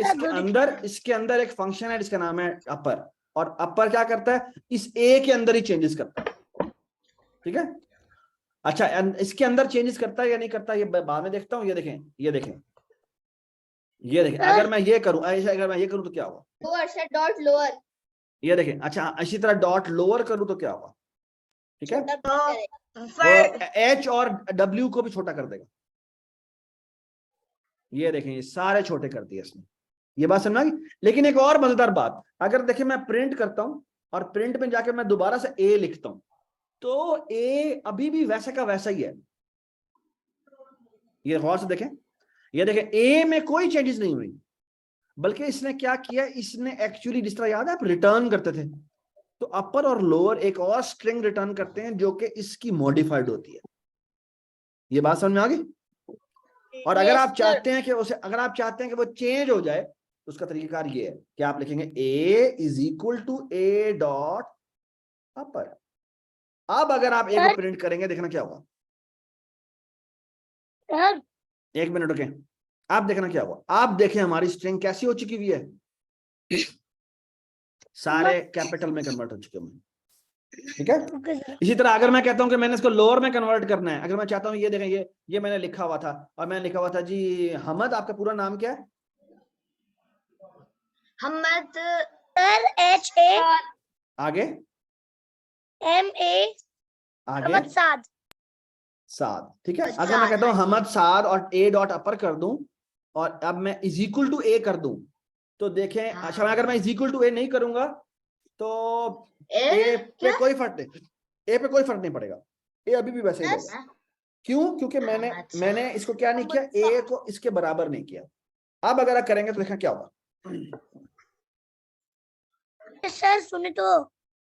इसके अंदर एक फंक्शन है जिसका नाम है अपर, और अपर क्या करता है? इस ए के अंदर ही चेंजेस करता है। ठीक है, अच्छा इसके अंदर चेंजेस करता है या नहीं करता, ये बाद में देखता हूं। ये देखें, ये देखें, ये देखें, अगर मैं ये करूं, अगर मैं ये करूं तो क्या होगा? लोअर से डॉट लोअर। ये देखें, अच्छा इसी तरह डॉट लोअर करूं तो क्या होगा? ठीक है, फिर वो एच और डब्ल्यू को भी छोटा कर देगा। ये देखें, ये सारे छोटे कर दिए इसने। ये बात समझ आ गई? लेकिन एक और मजेदार बात, अगर देखिए मैं प्रिंट करता हूं और प्रिंट में जाकर मैं दोबारा से ए लिखता हूं, तो ए अभी भी वैसे का वैसा ही है। ये गौर से देखें, ये देखें, ए में कोई चेंजेस नहीं हुई, बल्कि इसने क्या किया? इसने एक्चुअली, जिस तरह याद है आप रिटर्न करते थे, तो अपर और लोअर एक और स्ट्रिंग रिटर्न करते हैं जो कि इसकी मॉडिफाइड होती है। ये बात समझ में आ गई? और अगर आप चाहते हैं कि उसे, अगर आप चाहते हैं कि वो चेंज हो जाए, तो उसका तरीकाकार ये है कि आप लिखेंगे A is equal to A dot upper. अब अगर आप ए को प्रिंट करेंगे, देखना क्या होगा। सर एक मिनट रुके, आप देखना क्या हुआ। आप देखें हमारी स्ट्रिंग कैसी हो चुकी हुई है, सारे कैपिटल में कन्वर्ट हो चुके हैं। ठीक है, ओके सर। इसी तरह अगर मैं कहता हूं कि मैंने इसको लोअर में कन्वर्ट करना है, अगर मैं चाहता हूं, ये देखें, ये मैंने लिखा हुआ था, और मैंने लिखा हुआ था जी हमद, आपका पूरा नाम क्या है? हमद सर HA आगे MA आगे साद। साद। ठीक है, अगर मैं कहता हूं हमद साद और ए डॉट अपर कर दूं, और अब मैं इज इक्वल टू ए कर दूं, तो देखें, अच्छा मैं अगर मैं इज इक्वल टू ए नहीं करूंगा तो ए पे कोई फर्क नहीं, ए पे कोई फर्क नहीं पड़ेगा, ए अभी भी वैसे ही रहेगा। क्यों? क्योंकि मैंने इसको क्या नहीं किया, ए को इसके बराबर नहीं किया। अब अगर आप करेंगे तो देखा क्या होगा। सर सुने तो।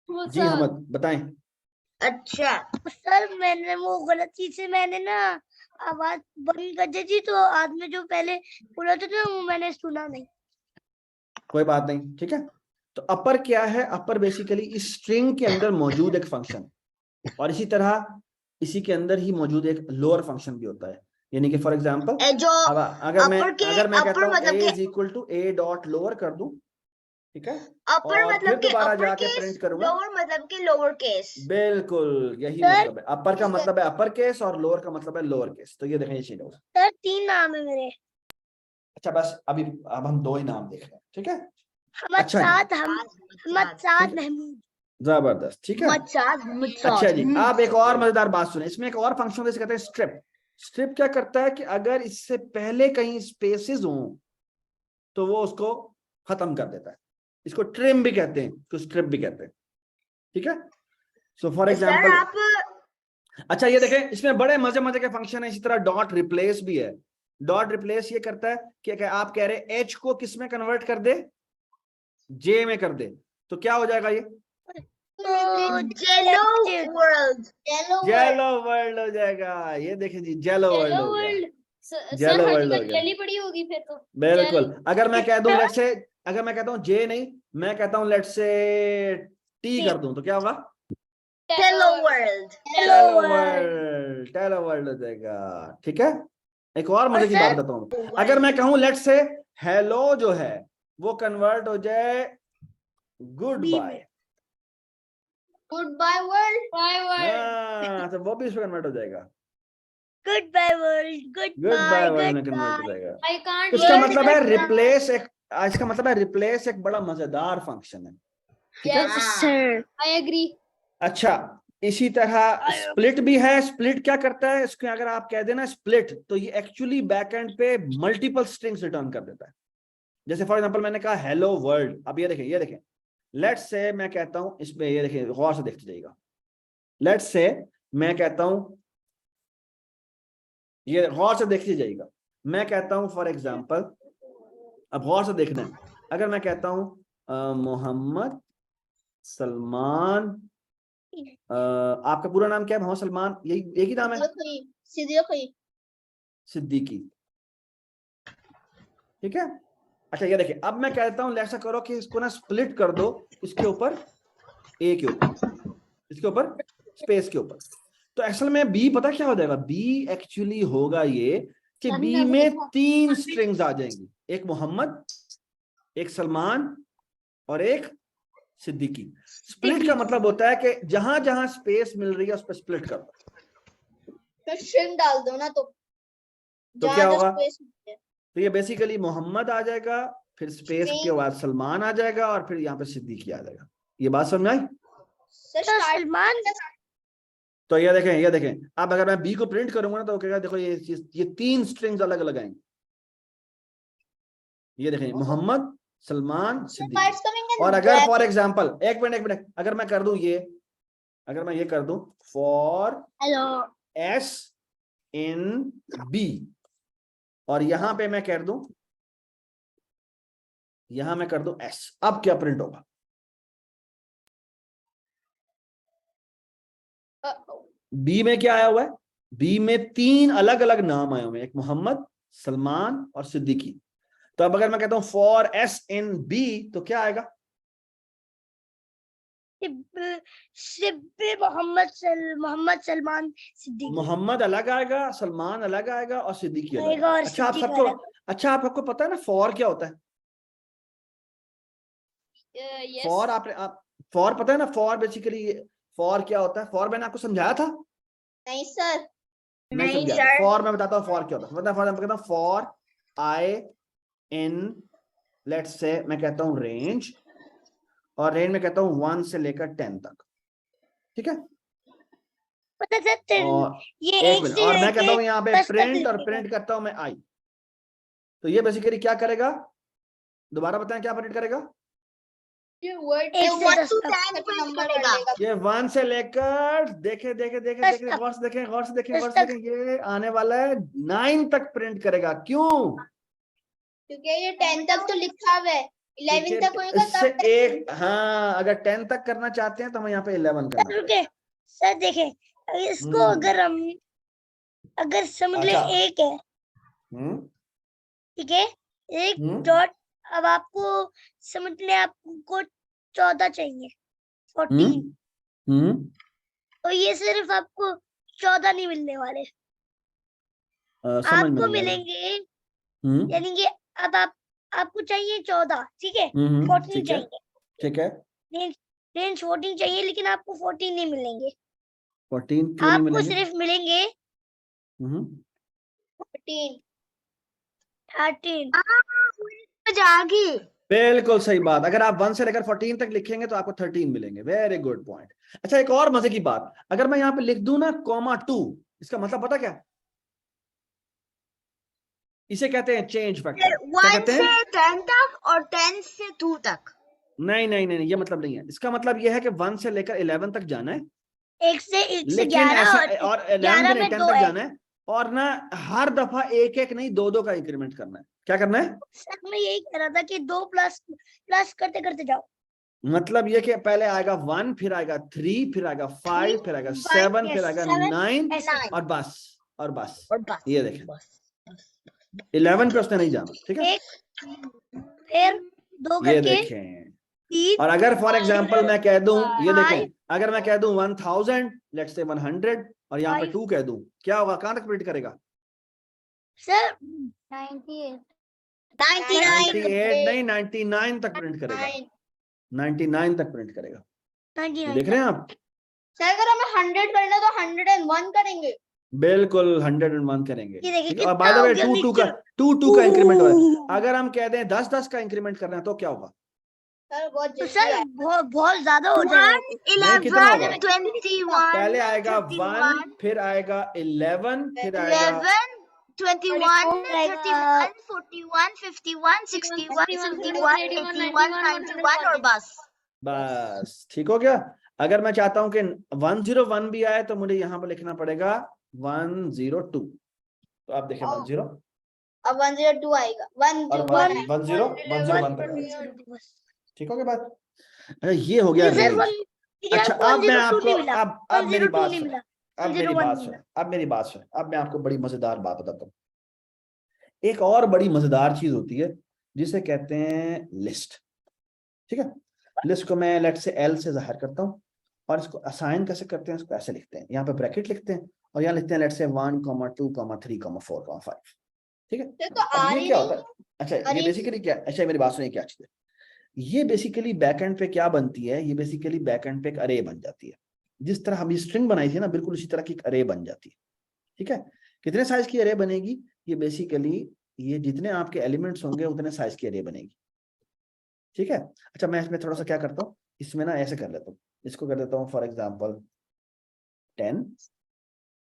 जी हमद बताएं। अच्छा सर मैंने वो गलती से मैंने ना आवाज बंद कर दी थी, तो आज में जो पहले बोला था वो मैंने सुना नहीं। कोई बात नहीं, ठीक है। तो अपर क्या है? अपर बेसिकली इस स्ट्रिंग के अंदर मौजूद एक फंक्शन, और इसी तरह इसी के अंदर ही मौजूद एक लोअर फंक्शन भी होता है, यानी कि फॉर एग्जांपल जो अब अगर मैं upper कहता हूँ मतलब a कि is equal to a dot lower कर दूं, ठीक है, अपर और मतलब फिर कि दोबारा अपर जाके केस, प्रिंट करूंगा। लोअर मतलब कि लोअर केस। बिल्कुल यही सर, मतलब है, अपर का मतलब है अपर केस और लोअर का मतलब है लोअर केस। तो ये देखें ये चीज होगा। सर 3 नाम है मेरे। अच्छा बस अब हम 2 ही नाम देख रहे हैं, ठीक है। हमद अच्छा जी, साद हमद साद ठीक है। महमूद। जबरदस्त, ठीक है। अच्छा जी, अब एक और मजेदार बात सुने, इसमें एक और फंक्शन जैसे कहते हैं स्ट्रिप। स्ट्रिप क्या करता है कि अगर इससे पहले कहीं स्पेसेस हो तो वो उसको खत्म कर देता है। इसको ट्रिम भी कहते हैं, इसको स्ट्रिप भी कहते हैं, ठीक है। सो फॉर सर एग्जांपल, आप अच्छा ये देखें, इसमें बड़े मजे मजे के फंक्शन है। इसी तरह डॉट रिप्लेस भी है। डॉट रिप्लेस ये करता है कि आप कह रहे एच को किस में कन्वर्ट कर दे, जे में कर दे, तो क्या हो जाएगा ये तो जेलो वर्ल्ड। जेलो वर्ल्ड हो जाएगा। ये देखें जी, जेलो वर्ल्ड येलो हो गया, वर्ल्ड। सर जेलो हर वर्ल्ड हो जगह गया। जेली पड़ी होगी फिर तो। बिल्कुल। अगर मैं कह दूं लेट्स से, अगर मैं कहता हूं जे नहीं, मैं कहता हूं लेट्स से टी कर दूं, तो क्या होगा हेलो वर्ल्ड। टेलो वर्ल्ड, टेलो वर्ल्ड हो जाएगा, ठीक है। एक और मजे की सर- बात बताता हूं, अगर मैं कहूं लेट्स से हेलो जो है वो कन्वर्ट हो जाए गुड बी बाय, में। Good bye world. Bye world. हाँ तो वो भी इसमें कन्वर्ट हो जाएगा, good bye world, good good bye bye, world में गुड कन्वर्ट हो बाय। जाएगा। आई कांट इसका World मतलब है goodbye. रिप्लेस एक, इसका मतलब है रिप्लेस एक बड़ा मजेदार फंक्शन है, ठीक है। Yes sir I agree. अच्छा, इसी तरह स्प्लिट भी है। स्प्लिट क्या करता है, इसके अगर आप कह देना स्प्लिट, तो ये एक्चुअली बैकएंड पे मल्टीपल स्ट्रिंग्स रिटर्न कर देता है। जैसे फॉर एग्जांपल मैंने कहा हेलो वर्ल्ड, अब ये देखें, ये देखें, लेट्स से मैं कहता हूं, इसमें ये देखें गौर से देखते जाइएगा, लेट्स से मैं कहता हूं, ये गौर से देखते जाइएगा, मैं कहता हूं फॉर एग्जांपल, अब गौर से देखना है, अगर मैं कहता हूं मोहम्मद सलमान, आपका पूरा नाम क्या है, मोहम्मद सलमान, यही एक ही नाम है, सिद्दीकी, ठीक है। अच्छा ये देखिए, अब मैं कहता हूं ऐसा करो कि इसको ना स्प्लिट कर दो, इसके ऊपर ए के ऊपर, इसके ऊपर स्पेस के ऊपर, तो असल में बी पता क्या हो जाएगा, बी एक्चुअली होगा ये कि बी में 3 स्ट्रिंग्स आ जाएंगी, एक मोहम्मद, एक सलमान और एक सिद्दीकी। स्प्लिट का मतलब होता है कि जहां जहां स्पेस मिल रही है उस पर स्प्लिट कर दो, फिर स्ट्रिंग डाल दो ना, तो क्या होगा, space मिलती है। तो ये बेसिकली मोहम्मद आ जाएगा, फिर स्पेस के बाद सलमान आ जाएगा और फिर यहाँ पे सिद्दीकी आ जाएगा। ये बात समझ में आई। सर तो सलमान तो ये देखें, ये देखें, अब अगर मैं बी को प्रिंट करूंगा ना तो कहेगा देखो ये 3 स्ट्रिंग्स अलग अलग आएंगे, ये देखें मोहम्मद सलमान सिद्दीकी। और अगर फॉर एग्जांपल, एक मिनट, अगर मैं कर दूं ये, अगर मैं ये कर दूं for hello S in B, और यहां पे मैं कर दूं, यहां मैं कर दूं एस, अब क्या प्रिंट होगा, बी में क्या आया हुआ है, बी में 3 अलग अलग नाम आए हुए हैं, एक मोहम्मद, सलमान और सिद्दीकी। तो अब अगर मैं कहता हूं फॉर एस इन बी, तो क्या आएगा, मोहम्मद सलमान सिद्दीकी मोहम्मद अलग आएगा, सलमान अलग आएगा और सिद्दीकी अलग आएगा और आएगा। अच्छा आप सिद्दीकी सबको, अलग। अच्छा आप सबको पता है ना फॉर क्या होता है, फॉर आप फॉर पता है ना, फॉर बेसिकली फॉर क्या होता है, फॉर मैंने आपको समझाया था, नहीं सर। नहीं समझा, फॉर मैं बताता हूँ फॉर क्या होता है। मतलब फॉर कहता हूँ for I in, let's say मैं कहता हूँ रेंज, और रेंज में कहता हूँ 1 से लेकर 10 तक, ठीक है। पता है और ये एक एक मिनट, से और मैं लेके कहता हूँ यहाँ पे 10 तक प्रिंट, और लिखेगा। प्रिंट करता हूँ मैं आई, तो ये बेसिकली क्या करेगा, दोबारा बताएं क्या प्रिंट करेगा, ये वर्ड एक से 10 तक नंबर डालेगा। ये 1 से लेकर देखे देखे देखे 10 देखे तक। गौर से देखें, गौर से देखें, 10 गौर से तक। देखें, ये आने वाला है 9 तक प्रिंट करेगा। क्यों, क्योंकि ये 10 तक तो लिखा हुआ है, 11 तक होएगा इससे तब एक, हाँ अगर 10 तक करना चाहते हैं तो हम यहाँ पे 11 करना सर रुके, सर देखें, इसको अगर हम अगर समझ ले अच्छा। एक है, हम्म ठीक है, एक हम्म डॉट, अब आपको समझ ले आपको 14 चाहिए, 14, हम्म तो ये सिर्फ आपको 14 नहीं मिलने वाले, समझ में आपको नहीं आया। मिलेंगे, हम्म यानी कि अब आपको चाहिए 14, ठीक है, 14 ठीक है, चाहिए, ठीक है। रेंज 14 चाहिए, लेकिन आपको 14 नहीं मिलेंगे, 14 क्यों नहीं आपको मिलेंगे? सिर्फ मिलेंगे हम्म 14 13। समझ आ गई। बिल्कुल सही बात। अगर आप 1 से लेकर 14 तक लिखेंगे तो आपको 13 मिलेंगे। Very good point. अच्छा, एक और मजे की बात, अगर मैं यहाँ पे लिख दूं ना (2), इसका मतलब पता क्या? इसे कहते हैं चेंज फैक्टर। क्या 1 कहते से हैं? 10 तक और 10 से 2 तक। नहीं नहीं नहीं, ये मतलब नहीं है। इसका मतलब ये है कि 1 से लेकर 11 तक जाना है, 1 से लेकिन 11 ऐसा, और और 11 11 भी नहीं, में 10 2 तक है। जाना है। और ना हर दफा एक एक नहीं, दो दो का इंक्रीमेंट करना है। क्या करना है? सर मैं यही कह रहा था कि 2 प्लस प्लस करते करते जाओ। मतलब ये कि पहले आएगा 1, फिर आएगा 3, फिर आएगा 5, फिर आएगा 7, फिर आएगा 9, ऐसे। और बस, और बस। और बस। ये देखें, बस 11 पे उसने नहीं जाना। ठीक है, एक, फिर 2 ये करके देखें। 3, और अगर फॉर एग्जांपल मैं कह दूं, ये देखें, 5, अगर मैं कह दूं 1000, लेट्स से 100, और यहाँ पे 5। 2 कह दूं, क्या होगा? कहां तक प्रिंट करेगा? सर 98 98 नहीं, 99 तक प्रिंट करेगा। 99 तक प्रिंट करेगा। ये 99 देख रहे हैं आप? सर अगर हमें 100 करना तो 101 करेंगे। बिल्कुल 101 करेंगे। ये देखिए ठीक है, और कितना बाय द हो वे गया 2 का मिक्सचर। 2 का इंक्रीमेंट हो रहा है। अगर हम कह दें 10 का इंक्रीमेंट करना है तो क्या होगा? सर बहुत तो जल्दी सर आए। बहुत ज्यादा हो जाएगा। 1, नहीं, कितना होगा? 11, 21, पहले आएगा 1, 31, फिर आएगा 11, फिर आएगा 11, 21, 31, 41, 51, 61, 71, 81, 91 और बस। ठीक हो गया। अगर मैं चाहता हूं कि 101 भी आए तो मुझे यहां पर लिखना पड़ेगा 102। तो आप देखें 10 अब 102 आएगा, और 101 तक आएगा। ठीक हो गया बात? अच्छा, ये हो गया लेकिन सर रेंज। लेकिन अच्छा, आपको अब मैं 102 आपको, नहीं मिला, अब मेरी 102 बात नहीं सुन, मिला, अब मेरी 101 बात नहीं सुन, मिला। अब मेरी बात सुन। अब मैं आपको बड़ी मजेदार बात बताता हूँ। एक और बड़ी मजेदार चीज होती है जिसे कहते हैं लिस्ट। ठीक है, लिस्ट को मैं लेट से L से जाहिर करता हूँ, और इसको असाइन कैसे करते हैं? इसको ऐसे लिखते हैं, यहाँ पे ब्रैकेट लिखते हैं, और यहाँ लिखते हैं लेट से 1, 2, 3, 4, 5। ठीक है, तो अब आ ये रही क्या नहीं। होता है? अच्छा, ये अरे बेसिकली क्या, अच्छा मेरी बात सुनिए, क्या चीज है ये? बेसिकली बैकएंड पे क्या बनती है? ये बेसिकली बैकएंड पे एक अरे बन जाती है। जिस तरह हम स्ट्रिंग बनाई थी ना, बिल्कुल उसी तरह की एक अरे बन जाती है। ठीक है, कितने साइज की अरे बनेगी? ये बेसिकली ये जितने आपके एलिमेंट्स होंगे उतने साइज की अरे बनेगी। ठीक है, अच्छा मैं इसमें थोड़ा सा क्या करता हूँ, इसमें ना ऐसे कर लेता हूँ, इसको कर देता हूँ फॉर एग्जाम्पल 10,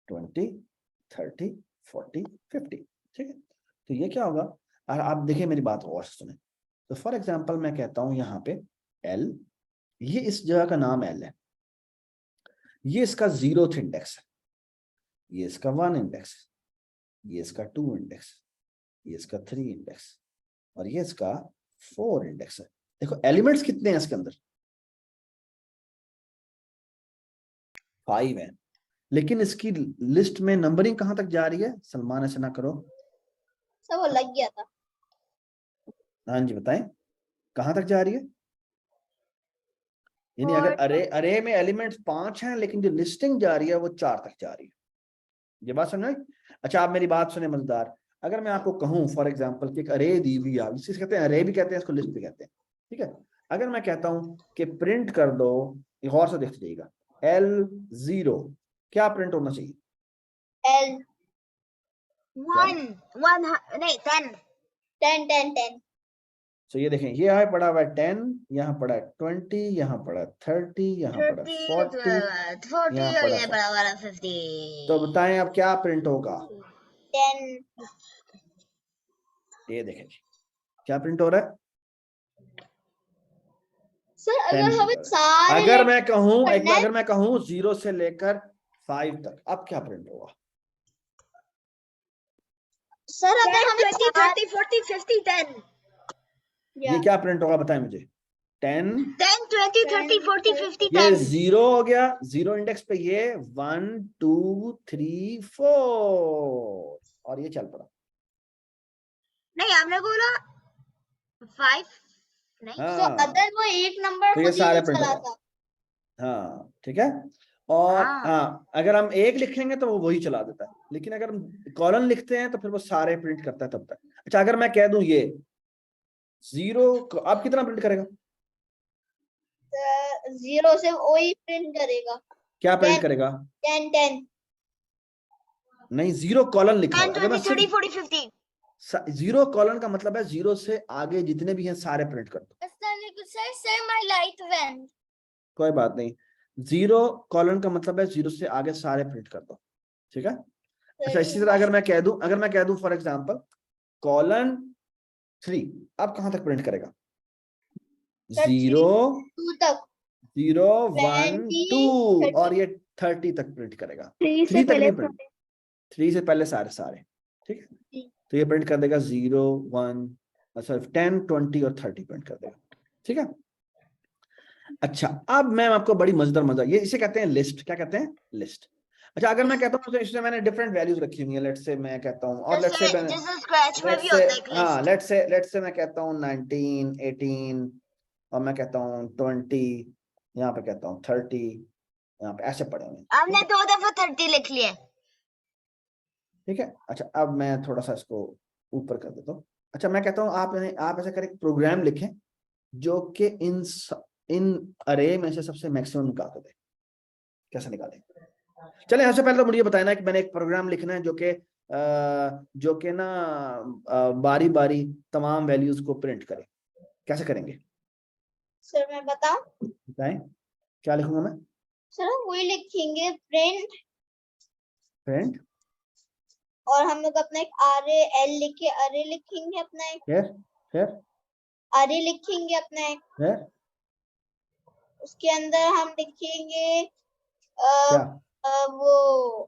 20, 30, 40, 50। ठीक है, तो ये क्या होगा? और आप देखिए मेरी बात और सुने। तो फॉर एग्जाम्पल मैं कहता हूँ यहाँ पे L, ये इस जगह का नाम L है, ये इसका 0th इंडेक्स है, ये इसका 1 इंडेक्स है, ये इसका 2 इंडेक्स, ये इसका 3 इंडेक्स, और ये इसका 4 इंडेक्स है। देखो एलिमेंट्स कितने हैं इसके अंदर? 5 है। लेकिन इसकी लिस्ट में नंबरिंग कहां तक जा रही है? सलमान ऐसे ना करो। सब वो लग गया था। हाँ जी बताएं, कहां तक जा रही है? यानी अगर अरे में एलिमेंट्स 5 हैं, लेकिन जो लिस्टिंग जा रही है वो 4 तक जा रही है। ये बात समझ आई? अच्छा, आप मेरी बात सुने मजेदार। अगर मैं आपको कहूं फॉर एग्जांपल कि एक अरे दी हुई है, जिसे कहते हैं अरे भी कहते हैं, इसको लिस्ट भी कहते हैं। ठीक है, अगर मैं कहता हूं कि प्रिंट कर दो, गौर से देखते जाइएगा, L0, क्या प्रिंट होना चाहिए? L 1 नहीं 10। 10 तो ये देखें, ये यहाँ पड़ा हुआ है 10, यहाँ पड़ा है 20, यहाँ पड़ा है 30, यहाँ पड़ा है 40, 40 यहाँ और पड़ा ये 40। बड़ा वाला 50। तो बताएं अब क्या प्रिंट होगा? 10। ये देखें जी, क्या प्रिंट हो रहा है? सर 10 अगर हमें प्रिंट हो रहा सारे है। अगर मैं कहूं करना है, अगर मैं कहूं 0 से लेकर 5 तक, अब क्या प्रिंट होगा? सर अगर 10, हमें 20, 30, 40, 50, 10। ये क्या प्रिंट होगा बताएं मुझे? 10, 10, 20, 30, 40, 50, ये 10। 0 हो गया, 0 इंडेक्स पे ये 1, 2, 3, 4, और ये चल पड़ा। नहीं आपने बोला 5 नहीं। तो हाँ, अदर वो एक नंबर तो ये खुद ही सारे नहीं प्रिंट चला होगा। था। हाँ ठीक है, और हाँ। हाँ, अगर हम एक लिखेंगे तो वो वही चला देता है, लेकिन अगर हम कॉलन लिखते हैं तो फिर वो सारे प्रिंट करता है तब तक। अच्छा, अगर मैं कह दूं ये 0 आप कितना प्रिंट करेगा? 0 से वही प्रिंट करेगा। क्या प्रिंट 10 करेगा? 10 नहीं, 0 कॉलन लिखा हुआ 10, है। अगर मैं 20, 30, सिर्फ 40, 50. 0 कॉलन का मतलब है 0 से आगे जितने भी हैं सारे प्रिंट कर दो। Sir my light went. कोई बात नहीं, 0 कॉलन का मतलब है 0 से आगे सारे प्रिंट कर दो, ठीक है। अच्छा, इसी तरह अगर मैं कह दूं फॉर एग्जांपल कॉलन 3, आप कहां तक प्रिंट करेगा? सर, 0 2 तक 0 1 20, 2 और 30 ये 30 तक प्रिंट करेगा। 3 से 3 तक पहले नहीं प्रिंट, 3 से पहले सारे, ठीक है। जी। तो ये प्रिंट कर देगा 0 1 सॉरी 10 20 और 30 प्रिंट कर देगा, ठीक है। अच्छा, अब मैं आपको बड़ी मजेदार ये इसे कहते हैं लिस्ट। क्या कहते हैं? लिस्ट। अच्छा, अगर मैं कहता हूँ तो इसमें मैंने डिफरेंट वैल्यूज रखी हुई है, लेट्स से मैं कहता हूँ, और लेट्स से जैसे स्क्रैच में भी होता है एक हाँ लिस्ट. लेट्स से मैं कहता हूँ 19 18 और मैं कहता हूँ 20, यहाँ पे कहता हूँ 30, यहाँ पे ऐसे पड़े हुए हैं, आपने 2 दफा 30 लिख लिया. ठीक है। अच्छा, अब मैं थोड़ा सा इसको ऊपर कर देता हूँ। अच्छा, मैं कहता हूँ आप ऐसा करें, प्रोग्राम लिखें जो कि इन अरे में से सबसे मैक्सिमम निकाल के दे। कैसे निकालें? चले, सबसे पहले तो मुझे बताना है कि मैंने एक प्रोग्राम लिखना है जो कि ना बारी बारी तमाम वैल्यूज को प्रिंट करे। कैसे करेंगे? सर मैं बताऊं? बताएं, क्या लिखूंगा मैं? सर हम वही लिखेंगे प्रिंट और हम लोग अपना एक अरे लिखेंगे अपना एक फिर अरे लिखेंगे अपना एक, फिर उसके अंदर हम लिखेंगे क्या? वो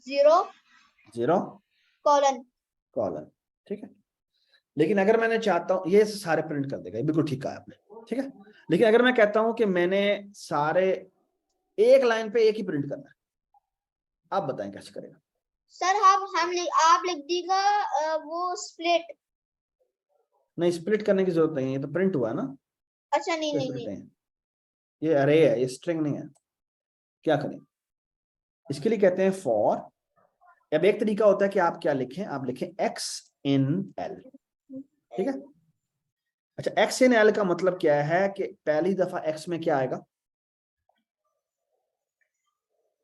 0 कॉलन, ठीक है। लेकिन अगर मैंने चाहता हूं, ये सारे प्रिंट कर देगा, ये बिल्कुल ठीक कहा आपने, ठीक है। लेकिन अगर मैं कहता हूं कि मैंने सारे एक लाइन पे एक ही प्रिंट करना है, आप बताएं कैसे करेगा? सर आप लिख दीजिएगा वो स्प्लिट। नहीं, स्प्लिट करने की जरूरत नहीं है, ये तो प्रिंट हुआ है ना। अच्छा नहीं ये नहीं split नहीं है, ये अरे है, ये स्ट्रिंग नहीं है। क्या करें? इसके लिए कहते हैं फॉर। अब एक तरीका होता है कि आप क्या लिखें, आप लिखें x in l, ठीक है। अच्छा, x in l का मतलब क्या है कि पहली दफा x में क्या आएगा?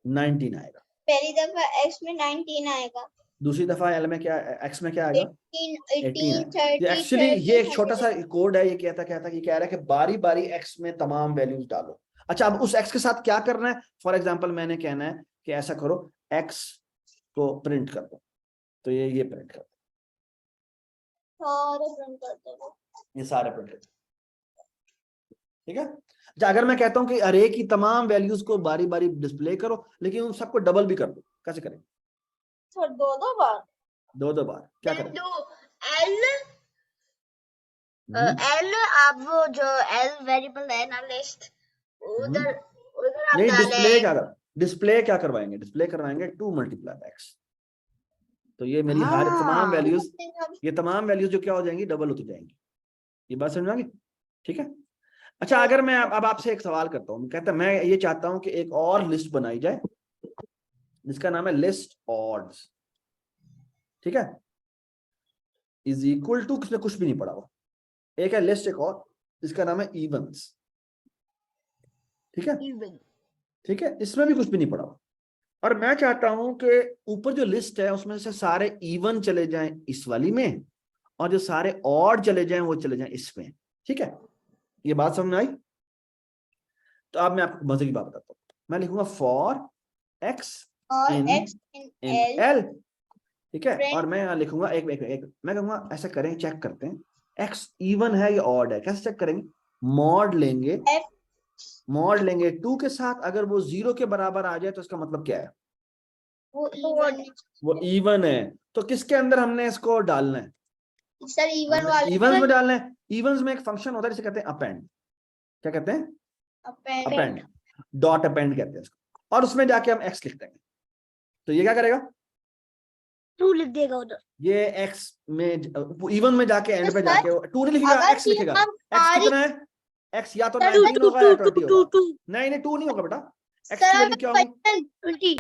19 आएगा। पहली दफा x में 19 आएगा, दूसरी दफा l में क्या, x में क्या आएगा? 18 ये 30 एक्चुअली ये एक 30 छोटा सा कोड है, ये कहता कि कह रहा है कि बारी बारी x में तमाम वैल्यूज डालो। अच्छा, अब उस x के साथ क्या करना है? फॉर एग्जांपल मैंने कहना है कि ऐसा करो, x को प्रिंट कर दो, तो ये प्रिंट कर दो, सारे प्रिंट कर दो। ये सारे प्रिंट कर दो, ठीक है। अच्छा, अगर मैं कहता हूं कि अरे की तमाम वैल्यूज को बारी बारी डिस्प्ले करो, लेकिन उन सबको डबल भी कर दो, कैसे करें? सर दो बार दो बार क्या करें? L आप वो जो L वेरिएबल है ना लिस्ट, उधर आप नहीं, डालें. डिस्प्ले क्या करवाएंगे? डिस्प्ले करवाएंगे 2 × x। तो ये मेरी हर तमाम वैल्यूज, ये तमाम वैल्यूज जो क्या हो जाएंगी? डबल होती जाएंगी। ये बात समझ आ गई? ठीक है। अच्छा, अगर मैं अब आपसे एक सवाल करता हूँ, कहता मैं ये चाहता हूं कि एक और लिस्ट बनाई जाए जिसका नाम है लिस्ट ऑड्स, ठीक है, इज इक्वल टू, किसने कुछ भी नहीं पढ़ा हुआ, एक है लिस्ट एक और जिसका नाम है इवन्स, ठीक है, ठीक है, इसमें भी कुछ भी नहीं पढ़ा हुआ। और मैं चाहता हूं कि ऊपर जो लिस्ट है उसमें से सारे इवन चले जाएं इस वाली में, और जो सारे ऑड चले जाएं वो चले जाएं इसमें, ठीक है। ये बात समझ में आई? तो अब मैं आपको मजे की बात बताता हूँ। मैं लिखूंगा फॉर x in l, ठीक है। और मैं यहाँ लिखूंगा एक मैं कहूंगा ऐसा करें, चेक करते हैं x इवन है या ऑड है। कैसे चेक करेंगे? मॉड लेंगे 2 के साथ, अगर वो 0 के बराबर आ जाए तो इसका मतलब क्या है? वो इवन है। तो किसके अंदर हमने इसको डालना है? सर इवन्स में डालना है। इवन्स में एक फंक्शन होता है जिसे कहते हैं अपेंड। क्या कहते हैं? अपेंड, डॉट अपेंड कहते हैं इसको। और उसमें जाके हम x लिख देंगे, तो ये क्या करेगा? 2 लिख देगा उधर। ये x में इवन में जाके एंड पे जाके 2 नहीं लिखेगा, x लिखेगा। x कितना है? x या तो 19 होगा या 20 होगा। नहीं 2 नहीं होगा बेटा, x की वैल्यू क्या होगी? 20 18,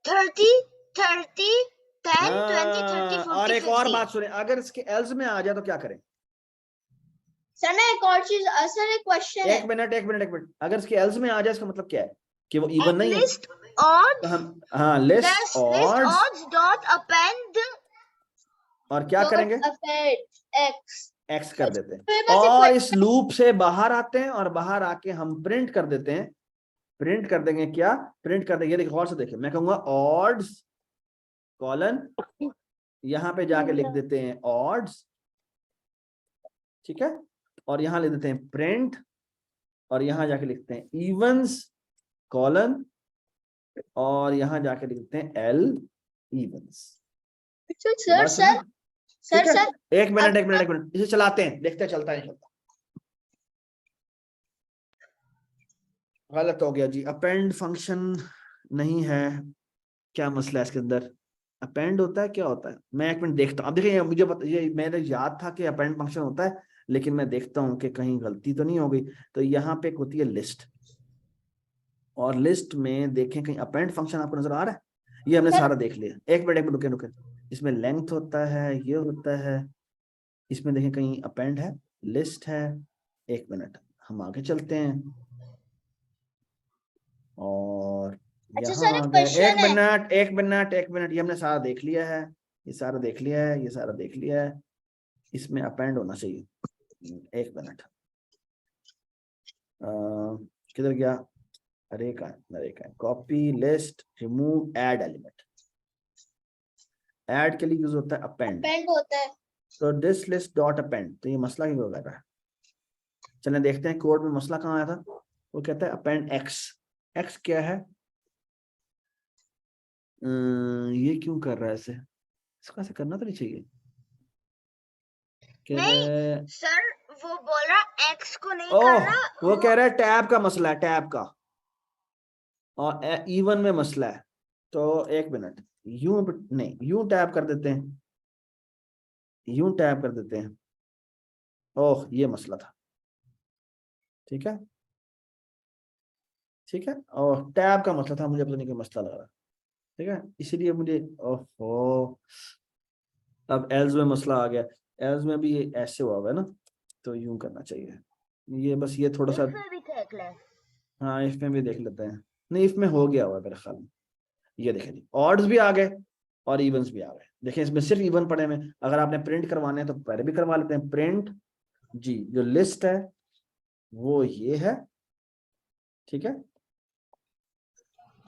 30, 30, 10, 20, 30, 40, और एक और 50. बात सुने, अगर इसके एल्स में आ जाए तो क्या करें? सर ना एक और चीज, सर एक क्वेश्चन है। एक मिनट, अगर इसके एल्स में आ जाए इसका मतलब क्या है? कि वो इवन नहीं है। List तो odds. हम हाँ list List odds odds dot append. और क्या करेंगे? x एक्स कर देते हैं मेरे पास एक और इस लूप से बाहर आते हैं और बाहर आके हम प्रिंट कर देते हैं। प्रिंट कर देंगे क्या? प्रिंट कर देंगे, देखो और से देखिए, मैं कहूंगा ऑड्स कॉलन, यहां पे जाके लिख देते हैं ऑड्स, ठीक है, और यहां लिख देते हैं प्रिंट, और यहां जाके लिखते हैं इवन्स कॉलन, और यहां जाके लिखते हैं एल इवन्स। सर सर ठीक सर है, सर एक मिनट इसे चलाते हैं, देखते हैं चलता है नहीं चलता। गलत हो गया जी, अपेंड फंक्शन नहीं है, क्या मसला है इसके अंदर? अपेंड होता है, क्या होता है? मैं एक मिनट देखता हूँ। अब देखिए मुझे ये मेरे याद था कि अपेंड फंक्शन होता है, लेकिन मैं देखता हूँ कि कहीं गलती तो नहीं हो गई। तो यहाँ पे एक होती है लिस्ट, और लिस्ट में देखें कहीं अपेंड फंक्शन आपको नजर आ रहा है? ये हमने सारा देख लिया। एक मिनट रुके, इसमें लेंथ होता है, ये होता है, इसमें देखें कहीं अपेंड है, लिस्ट है। एक मिनट, हम आगे चलते हैं और अच्छा यहाँ सर एक आ गए। क्वेश्चन है। एक मिनट, ये हमने सारा देख लिया है, ये सारा देख लिया है, ये सारा देख लिया है। इसमें अपेंड होना चाहिए। एक मिनट, किधर गया? अरे का copy list remove add element. Add के लिए यूज होता है अपेंड। अपेंड होता है। तो दिस लिस्ट डॉट अपेंड, तो ये मसला क्यों लग रहा है? चलें देखते हैं कोड में मसला कहाँ आया था। वो कहता है अपेंड एक्स। एक्स क्या है? ये क्यों कर रहा है ऐसे? इसको ऐसे करना तो नहीं चाहिए। नहीं सर, वो बोल रहा एक्स को नहीं ओह, करना। वो कह रहा है टैब का मसला है, टैब का, और इवन में मसला है। तो एक मिनट, यूं नहीं, यूं टैब कर देते हैं, यूं टैब कर देते हैं। ओह, ये मसला था। ठीक है, ठीक है, और टैब का मसला था, मुझे पता नहीं क्या मसला लग रहा। ठीक है, इसीलिए मुझे ओहो, अब एल्स में मसला आ गया। एल्स में भी ऐसे हुआ है ना, तो यूं करना चाहिए। ये बस ये थोड़ा सा, इसमें भी देख ले। हाँ इसमें भी देख लेते हैं। नहीं, इसमें हो गया हुआ है मेरे ख्याल में। ये देखें जी, ऑड्स भी आ गए और इवन्स भी आ गए। देखें इसमें सिर्फ इवन पड़े में, अगर आपने प्रिंट करवाने हैं तो पहले भी करवा लेते हैं। प्रिंट जी, जो लिस्ट है वो ये है, ठीक है,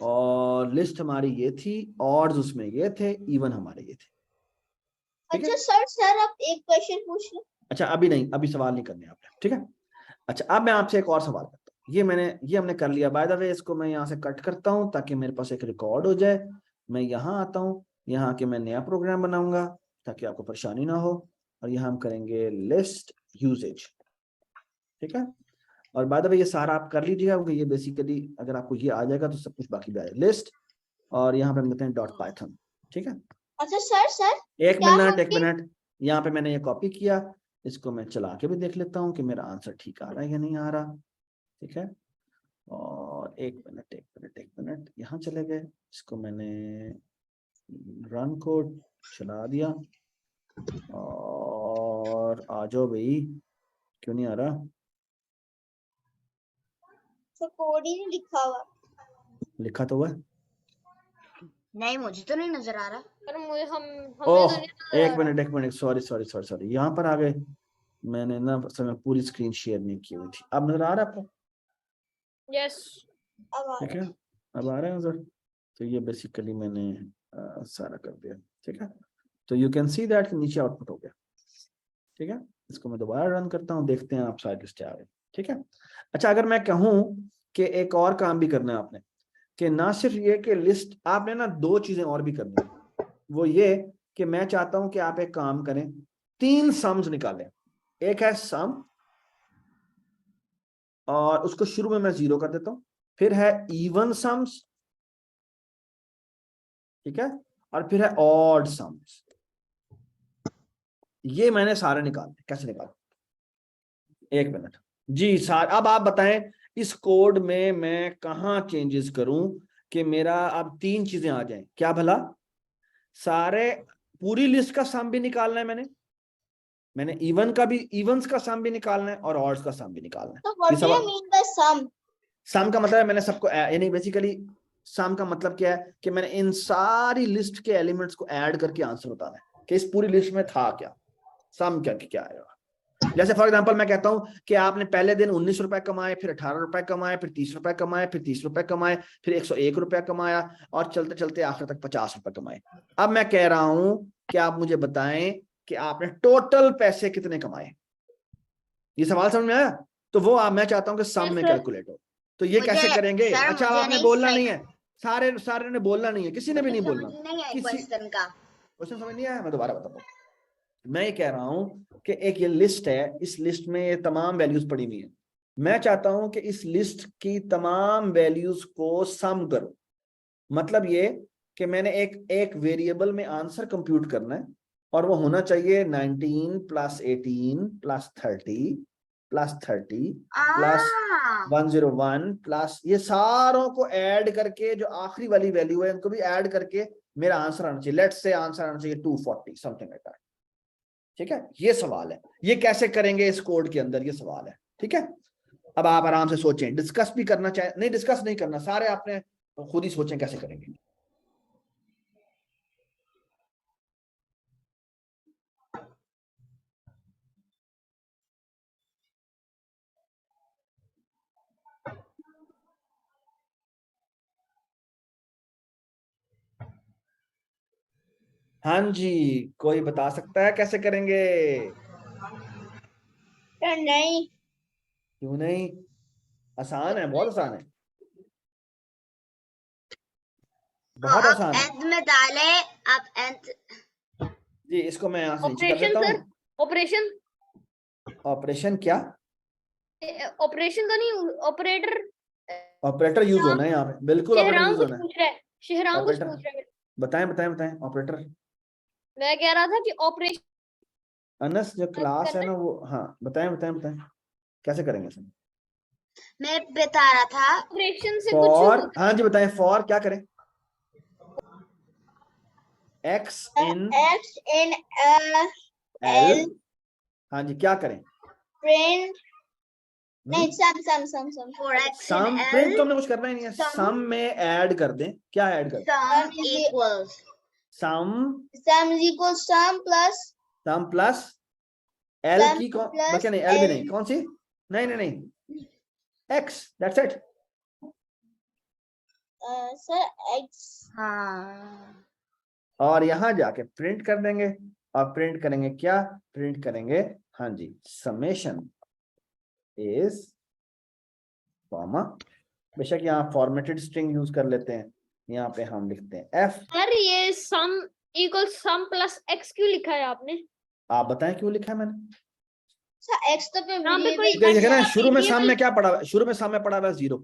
और लिस्ट हमारी ये थी, ऑड्स उसमें ये थे, इवन हमारे ये थे। ठीक है? अच्छा सर आप एक क्वेश्चन पूछ लो। अच्छा अभी नहीं, अभी सवाल नहीं करने आपने, ठीक है। अच्छा अब मैं आपसे एक और सवाल करता हूँ। ये हमने कर लिया। बाय द वे इसको मैं यहाँ से कट करता हूँ ताकि मेरे पास एक रिकॉर्ड हो जाए। मैं यहाँ आता हूँ, यहाँ आके मैं नया प्रोग्राम बनाऊंगा ताकि आपको परेशानी ना हो, और यहाँ हम करेंगे लिस्ट यूजेज, ठीक है। और बाय द वे ये सारा आप कर लीजिएगा, क्योंकि ये बेसिकली अगर आपको ये आ जाएगा तो सब कुछ बाकी भी आ जाएगा। लिस्ट, और यहाँ पे हम कहते हैं डॉट पाइथन, ठीक है। अच्छा सर एक मिनट, यहाँ पे मैंने ये कॉपी किया, इसको मैं चला के भी देख लेता हूँ कि मेरा आंसर ठीक आ रहा है या नहीं आ रहा, ठीक है। और एक मिनट, यहाँ चले गए, इसको मैंने रन कोड चला दिया, और आ जाओ भाई, क्यों नहीं आ रहा? तो कोड ही नहीं लिखा हुआ। लिखा तो हुआ है। नहीं, मुझे तो नहीं नजर आ रहा। पर मुझे हमें तो ओह, नहीं नजर आ रहा। एक मिनट, सॉरी, यहाँ पर आ गए। मैंने ना असल में पूरी स्क्रीन शेयर नहीं की हुई थी। अब नजर आ रहा है आपको? यस, अब आ ठीक है, अब आ रहे हैं नजर। तो ये बेसिकली मैंने सारा कर दिया, ठीक है। तो यू कैन सी दैट नीचे आउटपुट हो गया, ठीक है। इसको मैं दोबारा रन करता हूँ, देखते हैं आप सारी लिस्टें आ गई, ठीक है। अच्छा अगर मैं कहूँ कि एक और काम भी करना है आपने, कि ना सिर्फ ये कि लिस्ट, आपने ना दो चीजें और भी करनी है। वो ये कि मैं चाहता हूं कि आप एक काम करें, 3 सम्स निकालें। एक है सम, और उसको शुरू में मैं 0 कर देता हूं। फिर है इवन सम्स, ठीक है, और फिर है ऑड सम्स। ये मैंने सारे निकाले। कैसे निकाले? एक मिनट जी, अब आप बताएं इस कोड में मैं कहाँ चेंजेस करूं कि मेरा अब 3 चीजें आ जाएं? क्या भला? सारे पूरी लिस्ट का सम भी निकालना है, मैंने इवन का भी, इवन्स का सम भी निकालना है और ऑड्स का सम भी निकालना है। So what ये do you सवाल, mean by sum? सम का मतलब है मैंने सबको यानी बेसिकली सम का मतलब क्या है कि मैंने इन सारी लिस्ट के एलिमेंट्स को ऐड करके आंसर बताना है कि इस पूरी लिस्ट में था क्या, सम क्या आएगा। जैसे फॉर एग्जांपल मैं कहता हूं कि आपने पहले दिन 19 रुपए कमाए, फिर 18 रुपए कमाए, फिर 30 रुपए कमाए, फिर 30 रुपए कमाए, फिर 101 रुपया कमाया और चलते चलते आखिर तक 50 रुपए कमाए। अब मैं कह रहा हूं कि आप मुझे बताएं कि आपने टोटल पैसे कितने कमाए। ये सवाल समझ में आया? तो वो मैं चाहता हूं कि सम में कैलकुलेट हो। तो ये कैसे करेंगे? सर, अच्छा, मुझे आपने नहीं बोलना समझ- नहीं है, सारे ने बोलना नहीं है, किसी ने भी नहीं बोलना। समझ नहीं आई किसी क्वेश्चन का। क्वेश्चन समझ नहीं आया? मैं दोबारा बताता हूँ। मैं ये कह रहा हूं कि एक ये लिस्ट है, इस लिस्ट में ये तमाम वैल्यूज पड़ी हुई हैं। मैं चाहता हूं कि इस लिस्ट की तमाम वैल्यूज को सम करो। मतलब ये कि मैंने एक वेरिएबल में आंसर कंप्यूट करना है और वो होना चाहिए 19 + 18 + 30 + 30 + 101 प्लस ये सारों को ऐड करके जो आखिरी वाली वैल्यू है उनको भी ऐड करके मेरा आंसर आना चाहिए। लेट्स से आंसर आना चाहिए 240 समथिंग लाइक दैट। ठीक है, ये सवाल है। ये कैसे करेंगे इस कोड के अंदर, ये सवाल है। ठीक है, अब आप आराम से सोचें, डिस्कस भी करना चाहे नहीं, डिस्कस नहीं करना, सारे आपने खुद ही सोचें कैसे करेंगे। हाँ जी, कोई बता सकता है कैसे करेंगे? Sir, नहीं। क्यों नहीं? आसान है, बहुत आसान है, तो बहुत आप आसान है एंड में डाले, आप एंड जी। इसको मैं यहाँ से नीचे कर ऑपरेशन देता सर, हूँ। ऑपरेशन, ऑपरेशन क्या? ऑपरेशन तो नहीं, ऑपरेटर। ऑपरेटर यूज होना है यहाँ पे, बिल्कुल ऑपरेटर शेहराम यूज कुछ होना है। पूछ रहा है, शेहराम कुछ ऑपरेटर पूछ रहा है। बताएं ऑपरेटर। मैं कह रहा था कि ऑपरेशन अनस जो क्लास है करना ना वो, हाँ बताएं कैसे करेंगे सर? मैं बता रहा था। ऑपरेशन से कुछ फॉर, हाँ जी बताएं, फॉर क्या करें? x in X in L, L हाँ जी क्या करें? print नहीं sum For x in sum print तो L, हमने कुछ करना ही नहीं है, sum- सम में ऐड कर दें। क्या ऐड कर दें? sum is the- equals sum sum is equal sum plus sum plus L Sum की कौन, plus क्या नहीं, एल भी L। नहीं, कौन सी? नहीं x, that's it. sir X हाँ और यहां जाके प्रिंट कर देंगे और प्रिंट करेंगे क्या? प्रिंट करेंगे, हाँ जी, समेशन इज कॉमा, बेशक यहाँ फॉर्मेटेड स्ट्रिंग यूज कर लेते हैं, यहाँ पे हम लिखते हैं f। सर ये सम इक्वल सम प्लस एक्स क्यों लिखा है आपने? आप बताएं क्यों लिखा है मैंने? sir X तो पे यहाँ पे कोई देखे ना, अच्छा शुरू में variable- सम में क्या पड़ा हुआ है? शुरू में सम में पड़ा हुआ है 0।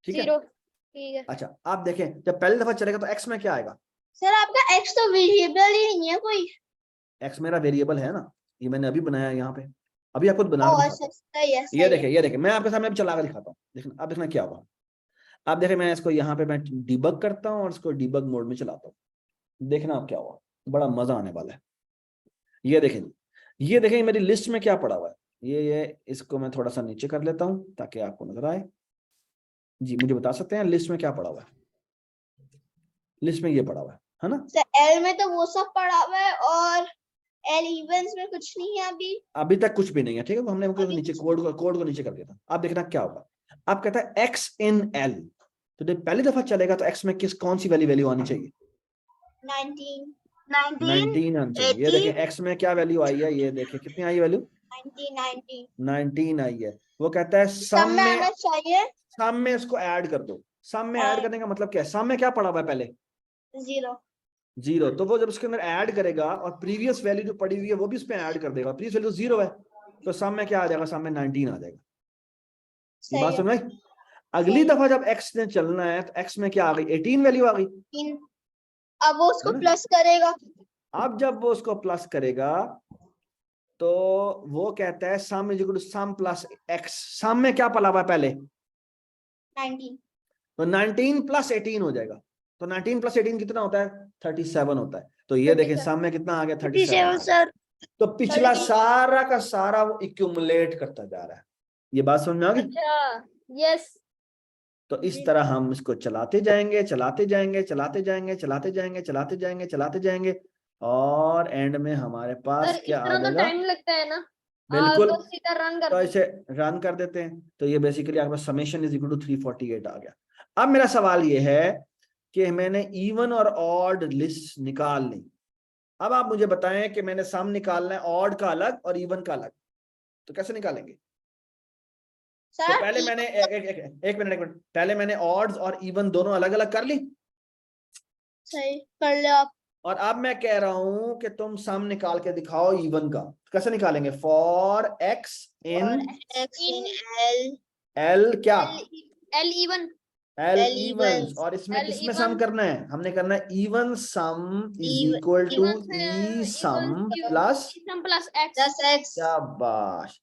ठीक है, 0, ठीक है। अच्छा आप देखें जब पहली दफा चलेगा तो x में क्या आएगा? सर आपका X तो वेरिएबल ही नहीं है कोई। x मेरा वेरिएबल है ना, ये मैंने अभी बनाया है यहाँ पे, अभी आपको बना ओ के अच्छा दिखाता सही है हूँ। सही ये है। देखे मैं आपके सामने अभी चला कर दिखाता हूँ, देखना अब देखना क्या होगा। अब देखें मैं इसको यहाँ पे मैं डिबग करता हूँ और इसको डिबग मोड में चलाता हूँ, देखना अब क्या हुआ, बड़ा मजा आने वाला है। ये देखें मेरी लिस्ट में क्या पड़ा हुआ है। ये इसको मैं थोड़ा सा नीचे कर लेता हूँ ताकि आपको नजर आए। जी मुझे बता सकते हैं लिस्ट में क्या पड़ा हुआ है? लिस्ट में ये पड़ा हुआ है ना? सर L में तो वो सब पड़ा हुआ है और L इवेंट्स में कुछ नहीं है अभी तक कुछ भी नहीं है। ठीक है, तो हमने अभी नीचे कुछ कोड को नीचे कर दिया था। अब देखना क्या होगा। अब कहता है x in L, तो जब पहली दफा चलेगा तो x में कौन सी वैल्यू आनी चाहिए? 19 19 आनी चाहिए। ये देखिए x में क्या वैल्यू आई है, ये देखिए कितनी आई वैल्यू? 19 आई है। वो कहता है सब में आना चाहिए सम में इसको ऐड कर दो। सम में ऐड करने का मतलब क्या है? सम में क्या पड़ा हुआ है पहले? 0। तो वो जब उसके अंदर ऐड करेगा और प्रीवियस वैल्यू जो पड़ी हुई है वो भी उसमें ऐड कर देगा, प्रीवियस वैल्यू 0 है तो सम में क्या आ जाएगा? सम में 19 आ जाएगा। ये बात सही सुन है। रहे? अगली दफा जब x ने चलना है तो x में क्या आ गई? 18 वैल्यू आ गई। अब वो उसको है ना? प्लस करेगा। अब जब वो उसको प्लस करेगा तो वो कहता है sum is equal to sum plus x। Sum में क्या पड़ा हुआ है पहले? 19 तो 19 प्लस 18 हो जाएगा। तो 19 प्लस 18 कितना होता है? 37 होता है। तो ये देखें सम में कितना आ गया? 37 आ 37 गया। सर। तो पिछला 37 सारा का सारा वो इक्यूमुलेट करता जा रहा है। ये बात समझ में आ गई? अच्छा यस। तो इस तरह हम इसको चलाते जाएंगे, चलाते जाएंगे, चलाते जाएंगे, चलाते जाएंगे, चलाते जाएंगे, चलाते जाएंगे, और एंड में हमारे सर पास इस क्या आ तरह तो जाएगा? टाइम लगता है ना। बिल्कुल। तो सीधा रन कर तो दो। इसे रन कर देते हैं। तो ये बेसिकली आपका समेशन इज इक्वल टू 348 आ गया। अब मेरा सवाल ये है कि मैंने इवन और ऑड लिस्ट निकाल ली। अब आप मुझे बताएं कि मैंने सम निकालना है ऑड का अलग और इवन का अलग, तो कैसे निकालेंगे? तो सर पहले मैंने एक मिनट पहले मैंने ऑड्स और इवन दोनों अलग अलग कर ली, सही कर लो आप। और अब मैं कह रहा हूं कि तुम सम निकाल के दिखाओ इवन का। कैसे निकालेंगे? फॉर एक्स इन और x in L एल क्या? L even. L L even. evens और इसमें L किसमें even। सम करना है? हमने करना है even sum is Even- equal to E sum plus sum plus x. plus x शाबाश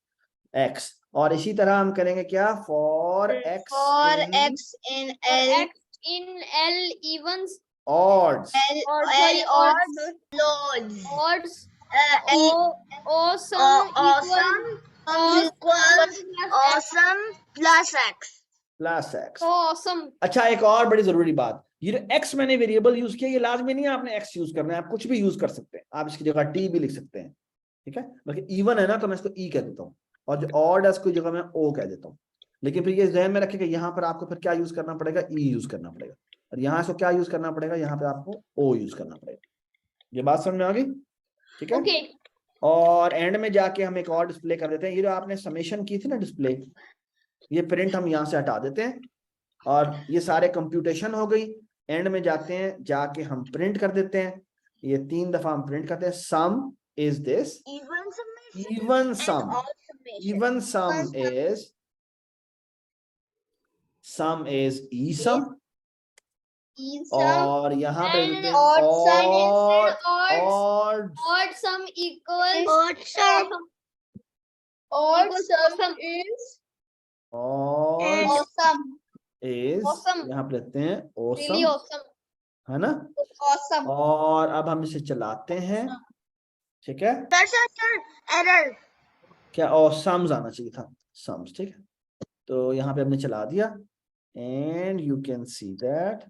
एक्स। और इसी तरह हम करेंगे क्या? For x for in x in L x in L evens odds. L और L odds Loads. Odds E O sum awesome equals awesome plus x. Plus x. Awesome. अच्छा, एक और बड़ी जरूरी बात, ये जो एक्स मैंने वेरिएबल यूज किया, ये लाजमी नहीं है आपने एक्स यूज करना है, आप कुछ भी यूज कर सकते हैं। आप इसकी जगह टी भी लिख सकते हैं, ठीक है। बल्कि इवन है ना, तो मैं इसको ई कह देता हूँ, और जो ऑड है इसको जगह मैं ओ कह देता हूँ। लेकिन फिर ये ज़हन में रखेगा, यहाँ पर आपको फिर क्या यूज करना पड़ेगा? ई यूज करना पड़ेगा। और यहाँ से क्या यूज करना पड़ेगा? यहाँ पे आपको ओ यूज करना पड़ेगा। ये बात समझ में आ गई? ठीक है। ओके। और एंड में जाके हम एक और डिस्प्ले कर देते हैं। ये जो आपने समेशन की थी ना डिस्प्ले, ये प्रिंट हम यहाँ से हटा देते हैं, और ये सारे कंप्यूटेशन हो गई। एंड में जाते हैं, जाके हम प्रिंट कर देते हैं। ये 3 दफा हम प्रिंट करते हैं। Sum is this Even summation even and sum. odd summation. Even sum is e sum. in sum और यहाँ पे And देते हैं odd sum odd odd sum equal और सम odd Equals sum awesome. is odd awesome is awesome. यहाँ पे लेते हैं रियली awesome, ऑसम। है ना। awesome और अब हम इसे चलाते हैं, ठीक है। Sir, error. क्या? और sums आना चाहिए था, sums, ठीक है। तो यहाँ पे हमने चला दिया, and you can see that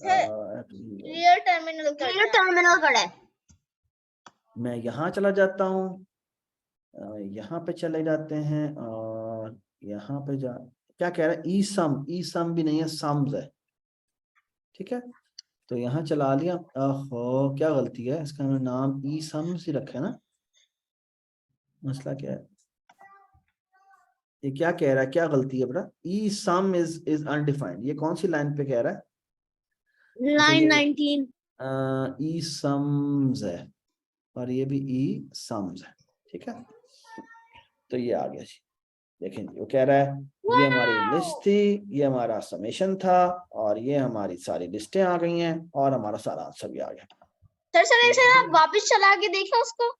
clear terminal कर Clear दिया। terminal करें. मैं यहाँ चला जाता हूँ, यहाँ पे चले जाते हैं, और यहाँ पे क्या कह रहा है? ई सम भी नहीं है, सम्स है, ठीक है। तो यहाँ चला लिया। ओहो, क्या गलती है, इसका हमने नाम ई सम्स ही रखा है ना। मसला क्या है? ये क्या कह रहा है? क्या गलती है बेटा? ई सम इज अनडिफाइंड। ये कौन सी लाइन पे कह रहा है? लाइन 19 ई सम्स है, और ये भी ई सम्स है, ठीक है। तो ये आ गया जी। देखें, वो कह रहा है ये हमारी लिस्ट थी, ये हमारा समेशन था, और ये हमारी सारी लिस्टें आ गई हैं, और हमारा सारा आंसर भी आ गया। सर एक सेकंड, आप वापस चला के देखें उसको।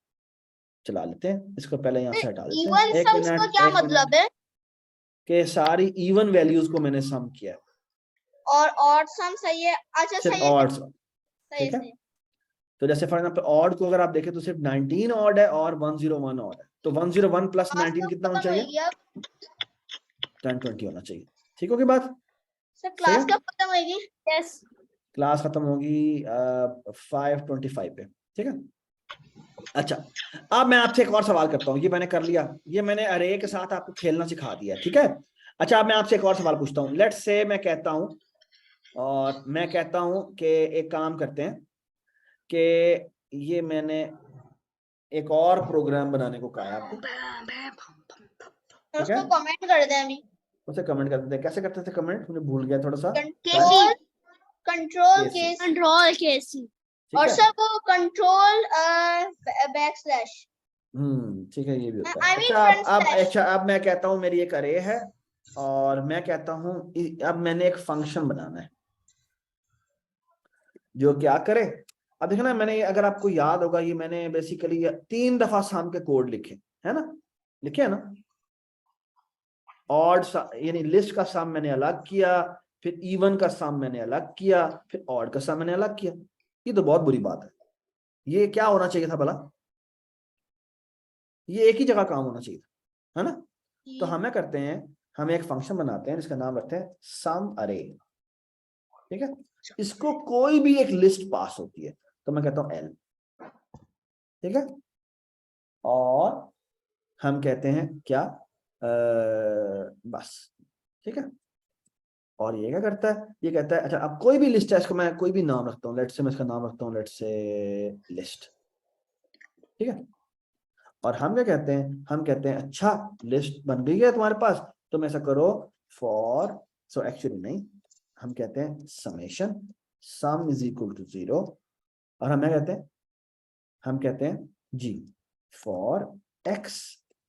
चला लेते हैं इसको, पहले यहाँ से हटा देते हैं। इवन एक सम्स का मिनट, क्या एक मिनट, मतलब है? कि सारी इवन वैल्यूज को मैंने सम किया, और odd sum सही है। अच्छा सिर्फ सही है, ऑड, सही ठीक है। है। तो जैसे फॉर एग्जांपल ऑड को अगर आप देखें तो सिर्फ 19 ऑड है और 101 ऑड है। तो 101 प्लस 19 कितना होना चाहिए? 1020 होना चाहिए। ठीक होगी बात? सर क्लास सही है? कब खत्म होगी? यस। क्लास खत्म होगी 5:25 पे, ठीक है। अच्छा, अब मैं आपसे एक और सवाल करता हूँ। ये मैंने कर लिया, ये मैंने अरे के साथ आपको खेलना सिखा दिया, ठीक है। अच्छा, अब मैं आपसे एक और सवाल पूछता हूँ। लेट्स से मैं कहता हूँ, और मैं कहता हूँ कि एक काम करते हैं कि ये मैंने एक और प्रोग्राम बनाने को कहा है आपको, उसको कमेंट कर दें अभी। उसे कमेंट कर देते हैं। कैसे करते थे कमेंट? मुझे भूल गया थोड़ा सा। Control KC। केसी ठीक और है? सर वो कंट्रोल बैकस्लैश। ठीक है, ये भी होता I है। mean अच्छा, front slash। अच्छा, अब मैं कहता हूँ मेरी एक अरे है, और मैं कहता हूँ अब मैंने एक फंक्शन बनाना है जो क्या करे। अब देखना, मैंने अगर आपको याद होगा, ये मैंने बेसिकली 3 दफा शाम के कोड लिखे है ना, लिखे है ना। ऑड यानी लिस्ट का सम मैंने अलग किया, फिर इवन का सम मैंने अलग किया, फिर ऑड का सम मैंने अलग किया। ये तो बहुत बुरी बात है। ये क्या होना चाहिए था भला? ये एक ही जगह काम होना चाहिए था, है ना? तो हमें करते हैं, हम एक फंक्शन बनाते हैं जिसका नाम रखते हैं सम अरे। ठीक है, इसको कोई भी एक लिस्ट पास होती है तो मैं कहता हूं एल। ठीक है, और हम कहते हैं क्या, बस। ठीक है, और ये क्या करता है, ये कहता है अच्छा अब कोई भी लिस्ट है, इसको मैं कोई भी नाम रखता हूँ, लेट्स से मैं इसका नाम रखता हूँ, लेट्स से लिस्ट। ठीक है, और हम क्या कहते हैं, हम कहते हैं अच्छा लिस्ट बन गई है तुम्हारे पास, तुम ऐसा करो फॉर, सो एक्चुअली नहीं, हम कहते हैं summation sum is equal to 0, और हम क्या कहते हैं, हम कहते हैं जी फॉर x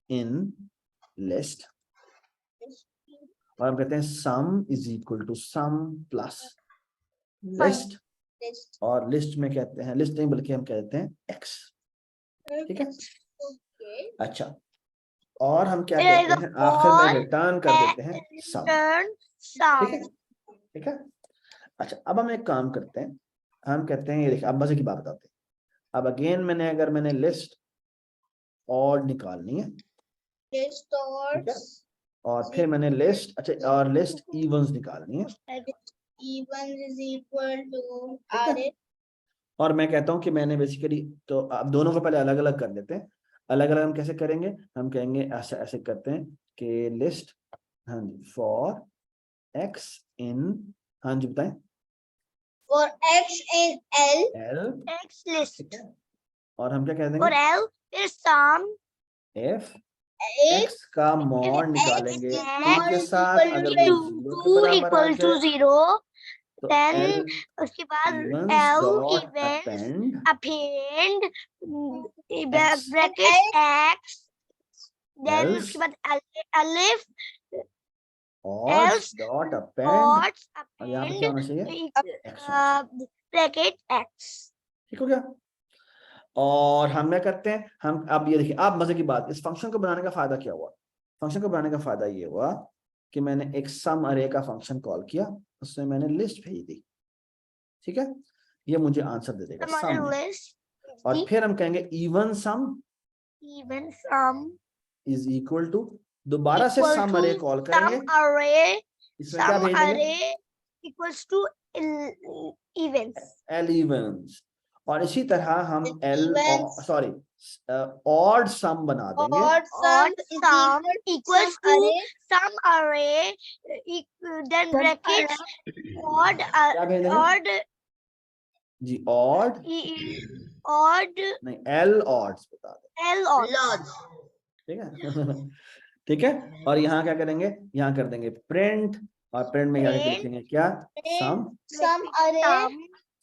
इन लिस्ट, और हम कहते हैं sum is equal to sum plus list, और लिस्ट में कहते हैं, लिस्ट नहीं बल्कि हम कहते हैं x। ठीक है, अच्छा, और हम क्या कहते हैं, आखिर में रिटर्न कर देते हैं सम। ठीक है, ठीक है, अच्छा अब हम एक काम करते हैं, हम कहते हैं ये देखिए, अब मजे की बात बताते हैं। अब अगेन मैंने लिस्ट और निकालनी है, लिस्ट और ठीक है, और फिर मैंने लिस्ट, अच्छा और लिस्ट इवन्स निकालनी है, even is equal to ठीक है? RA। और मैं कहता हूं कि मैंने बेसिकली, तो अब दोनों को पहले अलग अलग कर लेते हैं। अलग अलग हम कैसे करेंगे, हम कहेंगे ऐसे ऐसे करते हैं कि लिस्ट, हाँ जी, फॉर x इन, हाँ जी बताएं, for x in L, L, X list ठीक है, और हम क्या कह और देंगे, L फिर sum f if x का मॉड निकालेंगे is 2 not के साथ, equal to अगर ten, वो 0 के बराबर आ equal to जाए 0, तो then L उसके बाद evens L dot events append append X. bracket X, then else उसके बाद alif odds else dot append, odds और यहाँ पे क्या append होना चाहिए, x होना चाहिए। bracket X। ठीक हो गया, और हम क्या करते हैं, हम अब ये देखिए, आप मजे की बात, इस फंक्शन को बनाने का फायदा क्या हुआ, फंक्शन को बनाने का फायदा ये हुआ कि मैंने एक सम अरे का फंक्शन कॉल किया, उसमें मैंने लिस्ट भेज दी। ठीक है, ये मुझे आंसर दे देगा हमारा सम, list और फिर हम कहेंगे even sum even sum is equal to, दोबारा से equal sum to array call करेंगे, sum array, इसमें क्या sum भेज देंगे, array equals to events। L Evans, और इसी तरह हम एल, events सॉरी ऑड सम बना देंगे, odd sum Odd is sum equal equals to to sum array, sum array then brackets odd क्या भेज देंगे odd जी, ऑड odd नहीं एल ऑड्स बता दो, L odds। ठीक है ठीक है, और यहाँ क्या करेंगे, यहाँ कर देंगे प्रिंट, और प्रिंट में जाके Print लिखेंगे क्या, सम, sum array,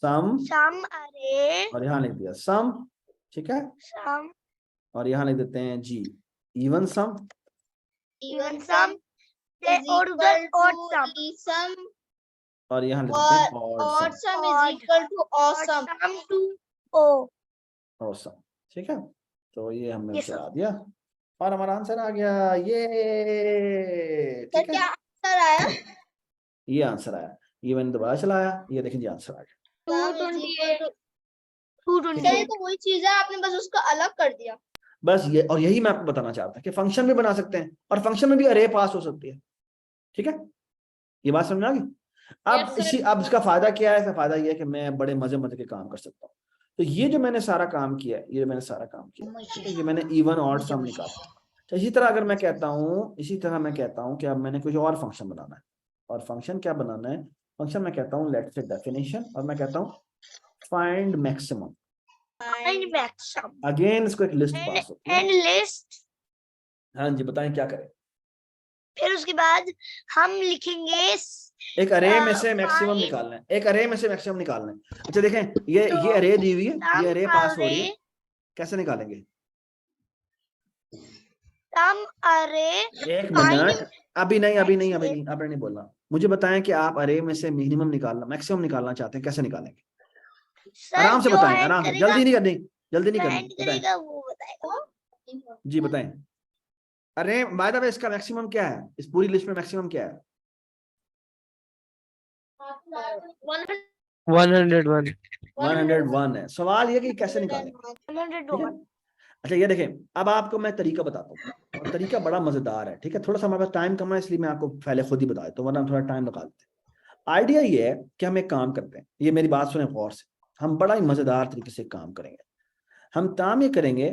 सम, sum array और यहाँ लिख दिया सम, ठीक है, sum और यहाँ लिख देते हैं जी even sum, even even sum sum is or equal the odd to sum sum, और यहाँ लिख देते हैं और ऑड odd सम, sum is equal to odd awesome। sum to O। Awesome, ठीक है, तो ये हमने Yes, sir। चला दिया और हमारा आंसर आ गया, ये सर ठीक है, क्या आंसर आया? ये आंसर आया, ये मैंने दोबारा चलाया, ये देखिए जी आंसर आ गया। Sum is equal to, 228 sir ये तो वही चीज है, आपने बस उसको अलग कर दिया। बस ये, और यही मैं आपको बताना चाहता था कि फंक्शन भी बना सकते हैं और फंक्शन में भी अरे पास हो सकती है। ठीक है, ये बात समझ में आ गई। अब इसी, अब इसका फायदा क्या है, इसका फायदा ये है कि मैं बड़े मजे मजे के काम कर सकता हूँ। तो ये जो मैंने सारा काम किया है, ये मैंने सारा काम किया, ठीक है, ये मैंने इवन ऑड सम निकाला। तो इसी तरह अगर मैं कहता हूँ, इसी तरह मैं कहता हूँ कि अब मैंने कुछ और फंक्शन बनाना है, और फंक्शन क्या बनाना है, फंक्शन मैं कहता हूँ लेट्स से डेफिनेशन, और मैं कहता हूँ find maximum, find maximum again इसको एक लिस्ट पास होती है। and list। हाँ जी बताएं क्या करें, फिर उसके बाद हम लिखेंगे एक अरे में से मैक्सिमम find निकालना है, एक अरे में से मैक्सिमम निकालना है। अच्छा देखें, ये अरे दी हुई है, ये अरे पास हो रही है, कैसे निकालेंगे, sum array एक find मिनट, अभी नहीं बोलना, मुझे बताएं कि आप अरे में से मिनिमम निकालना, मैक्सिमम निकालना चाहते हैं, कैसे निकालेंगे, सर आराम से जो बताएं, hand आराम से, करेगा, जल्दी नहीं करनी, जल्दी नहीं hand करनी, बताएं करेगा वो बताएगा। जी, बताएं। अरे बाय द वे इसका मैक्सिमम क्या है, इस पूरी लिस्ट में मैक्सिमम क्या है? 101 101 है। सवाल ये कि कैसे निकालें। 101। अच्छा ये देखें, अब आपको मैं तरीका बताता हूँ, और तरीका बड़ा मजेदार है, ठीक है। थोड़ा सा हमारे पास टाइम कम है, इसलिए मैं आपको पहले खुद ही बता देता हूँ, वरना थोड़ा टाइम लगा देते हैं। आइडिया ये है कि हम एक काम करते हैं, ये मेरी बात सुने गौर से, हम बड़ा ही मजेदार तरीके से काम करेंगे। हम काम ये करेंगे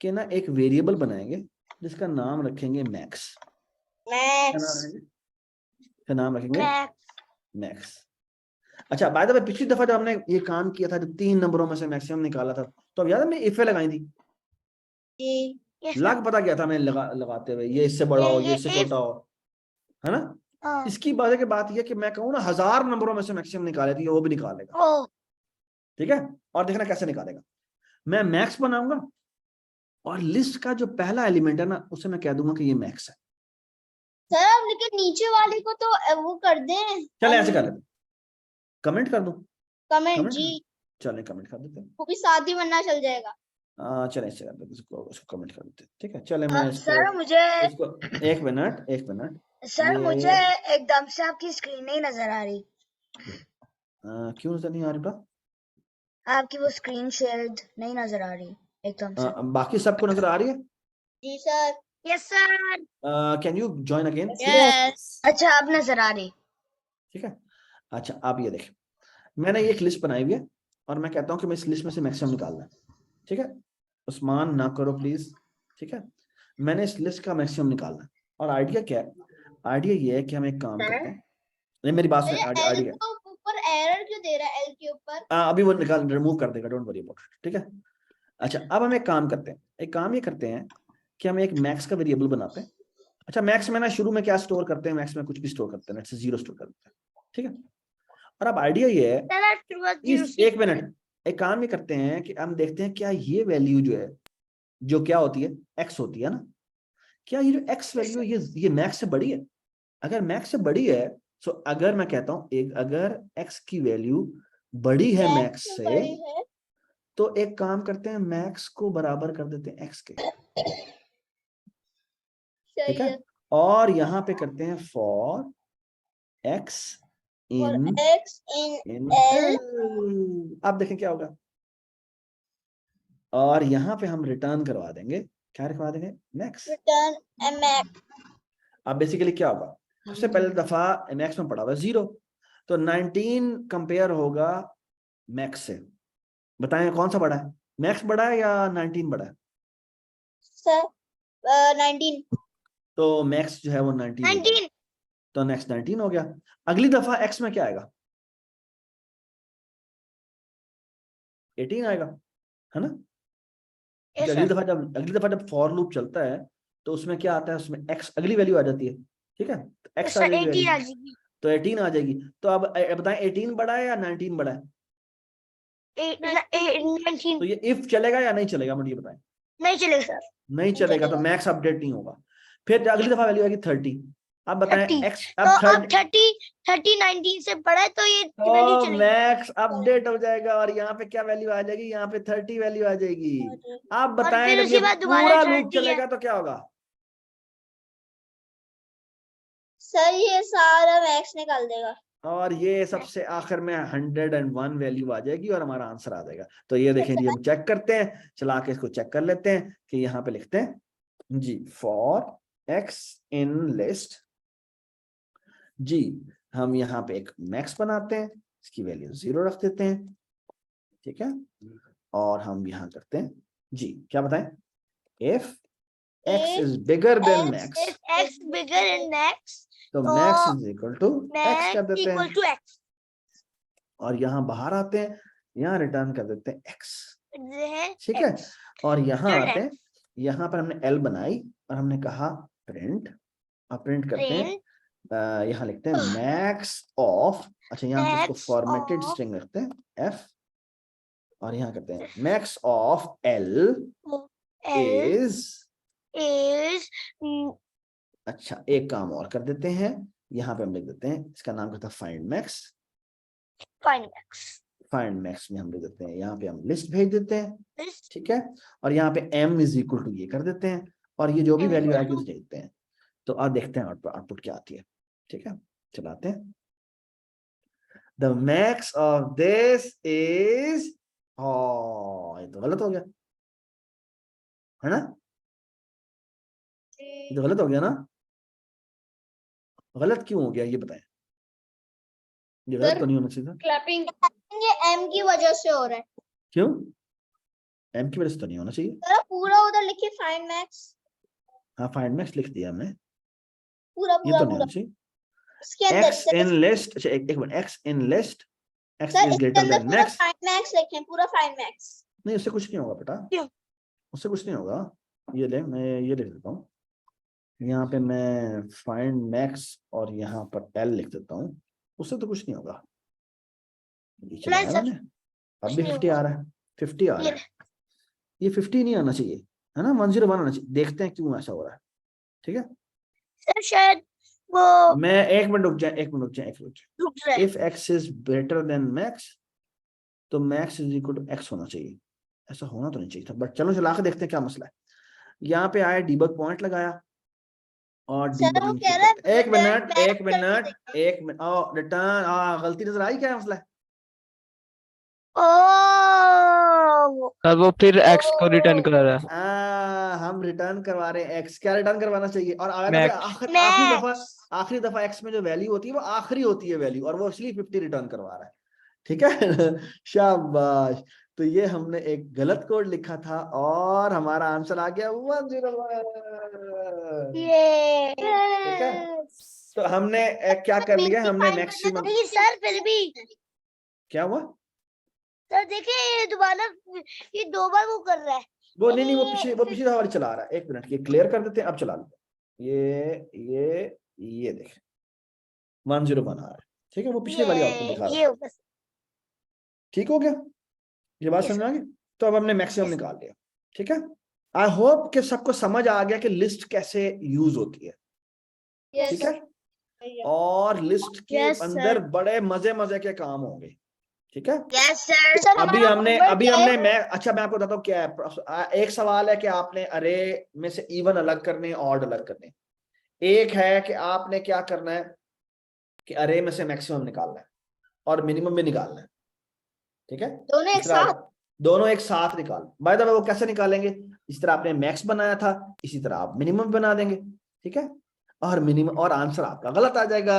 कि ना एक वेरिएबल बनाएंगे जिसका नाम रखेंगे मैक्स। क्या नाम Max. रखेंगे? क्या नाम रखेंगे? मैक्स। मैक्स। अच्छा बाय द वे पिछली दफा जब हमने ये काम किया था, जब 3 नंबरों में से मैक्सिमम निकाला था, तो अब याद है हमने इफे लगाई थी, जी. यस लग पता गया था मैंने लगाते हुए, ये इससे बड़ा हो, ये इससे ये छोटा हो, है ना। हाँ। इसकी वजह की बात यह कि मैं कहूँ ना 1000 नंबरों में से मैक्सिमम निकाले थी, वो भी निकालेगा, ओ ठीक है। और देखना कैसे निकालेगा। मैं मैक्स बनाऊंगा और लिस्ट का जो पहला एलिमेंट है ना, उसे मैं कह दूंगा कि ये मैक्स है। सर अब लेकिन नीचे वाले को तो वो कर दें, चले ऐसे कर लेते, कमेंट कर दूं, कमेंट कमेंट जी, चले कमेंट कर देते हैं। वो भी साथ ही बनना चल जाएगा। चले ऐसे कर देते हैं, इसको कमेंट कर देते हैं, ठीक है। चले मैं अब इसको सर इसको एक मिनट सर ये मुझे एकदम से आपकी स्क्रीन नहीं नजर आ रही, क्यों नजर नहीं आ रही बेटा? आपकी वो स्क्रीन शेयर्ड नहीं नजर आ रही एकदम से। बाकी सबको नजर आ रही है? जी sir. Yes sir. Can you join again? Yes. अच्छा अब नजर आ रही। ठीक है। अच्छा आप ये देखें, मैंने ये एक लिस्ट बनाई हुई है और मैं कहता हूँ कि मैं इस लिस्ट में से मैक्सिमम निकालना है, ठीक है। उस्मान ना करो प्लीज, ठीक है। मैंने इस लिस्ट का मैक्सिमम निकालना है, और आइडिया क्या है? आइडिया ये है कि हम एक काम करते हैं, ये मेरी बात सुन, एल आइडिया को ऊपर एरर क्यों दे रहा है, एल के ऊपर? अभी वो निकाल रिमूव कर देगा, डोंट वरी अबाउट इट, ठीक है। अच्छा अब हम एक काम करते हैं, एक काम ये करते हैं कि हम एक मैक्स का वेरिएबल बनाते हैं। अच्छा मैक्स में ना शुरू में क्या स्टोर करते हैं, मैक्स में कुछ भी स्टोर करते हैं, लेट्स से 0 स्टोर कर देते हैं, ठीक है। और अब आइडिया ये है, इस एक मिनट, एक काम ये करते हैं कि हम देखते हैं क्या ये वैल्यू जो है, जो क्या होती है, एक्स होती है ना, क्या ये जो एक्स वैल्यू है ये मैक्स से बड़ी है? अगर मैक्स से बड़ी है, तो अगर मैं कहता हूं एक, अगर एक्स की वैल्यू बड़ी है मैक्स से, बड़ी है। तो एक काम करते हैं, मैक्स को बराबर कर देते हैं एक्स के, ठीक सही है। है। और यहां पे करते हैं फॉर एक्स और इन एक्स इन एल आप देखें क्या होगा, और यहाँ पे हम रिटर्न करवा देंगे, क्या करवा देंगे, मैक्स। Return M X. अब बेसिकली क्या होगा, सबसे पहले दफा मैक्स में पड़ा हुआ 0, तो 19 कंपेयर होगा मैक्स से। बताएं कौन सा बड़ा है, मैक्स बड़ा है या 19 बड़ा है? सर 19। तो मैक्स जो है वो 19 हो गया, 19। तो नेक्स्ट 19 हो गया। अगली दफा एक्स में क्या आएगा, 18 आएगा, है ना। यस अगली सर। दफा जब फॉर लूप चलता है, तो उसमें क्या आता है, उसमें एक्स अगली वैल्यू आ जाती है, ठीक है। तो एक्स आ जाएगी 18 आ वैल्यू, जाएगी। तो 18 आ जाएगी। तो अब बताएं 18 बड़ा है या 19 बड़ा है? 19 तो ये इफ चलेगा या नहीं चलेगा, मुझे ये बताएं। नहीं चलेगा सर। नहीं चलेगा, तो मैक्स अपडेट नहीं होगा। फिर अगली दफा वैल्यू आएगी 30। अब बताएं 30। एक्स तो अब अब 30 19 से बड़ा है तो ये तो वैल्यू चलेगी। मैक्स अपडेट हो जाएगा, और यहाँ पे क्या वैल्यू आ जाएगी, यहाँ पे 30 वैल्यू आ जाएगी। आप और बताएं फिर जब उसी ये बाद दोबारा पूरा लूप 30 है। चलेगा तो क्या होगा? सर ये सारा मैक्स निकाल देगा। और ये सबसे आखिर में 101 वैल्यू आ जाएगी और हमारा आंसर आ जाएगा। तो ये देखें जी, हम चेक करते हैं, चला के इसको चेक कर लेते हैं कि यहाँ पे लिखते हैं जी, फॉर एक्स इन लिस्ट जी, हम यहाँ पे एक मैक्स बनाते हैं, इसकी वैल्यू 0 रख देते हैं, ठीक है। और हम यहाँ करते हैं जी, क्या बताएं, if x is bigger than max, If x bigger than max, तो तो max is equal to x कर max देते equal हैं, to x और यहाँ बाहर आते हैं, यहाँ रिटर्न कर देते हैं x, है ठीक है। x। और यहाँ Return आते हैं, यहाँ पर हमने l बनाई और हमने कहा प्रिंट, और प्रिंट करते हैं, Print यहाँ लिखते हैं मैक्स ऑफ, अच्छा यहाँ पे इसको max फॉर्मेटेड of स्ट्रिंग रखते हैं f, और यहाँ करते हैं max of l L is, is अच्छा एक काम और कर देते हैं, यहाँ पे हम लिख देते हैं, इसका नाम करता है find max. find max। Find max में हम लिख देते हैं, यहाँ पे हम लिस्ट भेज देते हैं, List ठीक है। और यहाँ पे m इज इक्वल टू ये कर देते हैं, और ये जो भी M वैल्यू equal आएगी to- उसे देखते हैं। तो अब देखते हैं आउटपुट क्या आती है। ठीक है, चलाते हैं। The max of this is, ये तो गलत हो गया है ना, ये तो गलत हो गया ना। गलत क्यों हो गया ये बताएं, ये गलत सर, तो नहीं होना चाहिए था। क्लैपिंग। ये M की वजह से हो रहा है। क्यों, एम की वजह से तो नहीं होना चाहिए। सर पूरा उधर लिखिए फाइंड मैक्स, हाँ फाइंड मैक्स लिख दिया हमने, पूरा ये पूरा तो नहीं पूरा होना चाहिए। इसके अंदर एक्स इन लिस्ट, अच्छा एक minute, x in list, x sir is इसके ग्रेटर अंदर देन पूरा मैक्स। फाइंड मैक्स लिखें, पूरा फाइंड मैक्स। नहीं उससे कुछ नहीं होगा बेटा, क्यों? उससे कुछ नहीं होगा। ये ले, मैं ये लिख देता हूँ, यहाँ पे मैं फाइंड मैक्स और यहाँ पर एल लिख देता हूँ, उससे तो कुछ नहीं होगा। ये चलाया सर, मैंने, अब कुछ भी नहीं 50 आ होगा। रहा है, 50 आ रहा ये है। ये 50 नहीं आना चाहिए है ना, 101 आना चाहिए। देखते हैं क्यों ऐसा हो रहा है। ठीक है, सर शायद वो मैं एक मिनट रुक जाए, एक मिनट रुक जाए, एक मिनट रुक जाए। रुक रहा है। If X is greater than max, तो max is equal to X होना चाहिए। ऐसा होना तो नहीं चाहिए था, बट चलो चला के देखते हैं क्या मसला है। यहाँ पे आया डीबग पॉइंट लगाया और सर वो डीबगिंग कह रहा है एक मिनट, मैक्स एक मिनट, एक मिनट, रिटर्न, गलती नजर आई, क्या मसला है। ओह, सर वो फिर एक्स को रिटर्न कर रहा है। हम रिटर्न करवा रहे हैं एक्स, क्या रिटर्न करवाना चाहिए। और आया था Max. कि Max. आखिरी दफा एक्स में जो वैल्यू होती है वो आखिरी होती है वैल्यू, और वो इसलिए 50 रिटर्न करवा रहा है। ठीक है शाबाश। तो ये हमने एक गलत कोड लिखा था और हमारा आंसर आ गया 101। ये ठीक है, तो हमने क्या कर लिया, हमने मैक्सिमम। नहीं सर, फिर भी क्या हुआ, सर देखिए ये दोबारा, ये 2 बार वो कर रहा है। वो नहीं वो पिछली दफा वाली चला रहा है। एक मिनट, ये क्लियर कर देते हैं, अब चला लेते हैं। ये देखें 101 आ रहा है। ठीक है, वो पिछली वाली आउटपुट दिखा रहा ये है। होगा सर। ठीक हो गया, ये बात Yes, समझ में आ गई। तो अब हमने मैक्सिमम निकाल लिया। ठीक है, आई होप कि सबको समझ आ गया कि लिस्ट कैसे यूज होती है। ठीक है, और लिस्ट के Yes, sir. अंदर बड़े मजे मजे के काम होंगे। ठीक है, Yes, sir. सर अभी हमारा हमने homework क्या है? मैं अच्छा मैं आपको बताता हूँ क्या है। एक सवाल है कि आपने अरे में से इवन अलग करने, ऑड अलग करने। एक है कि आपने क्या करना है कि अरे में से मैक्सिमम निकालना है और मिनिमम भी निकालना है। ठीक है, दोनों एक इस तरह साथ। दोनों एक साथ निकाल। बाय द वे वो कैसे निकालेंगे, इस तरह आपने मैक्स बनाया था इसी तरह आप मिनिमम बना देंगे। ठीक है, और मिनिमम और आंसर आपका गलत आ जाएगा।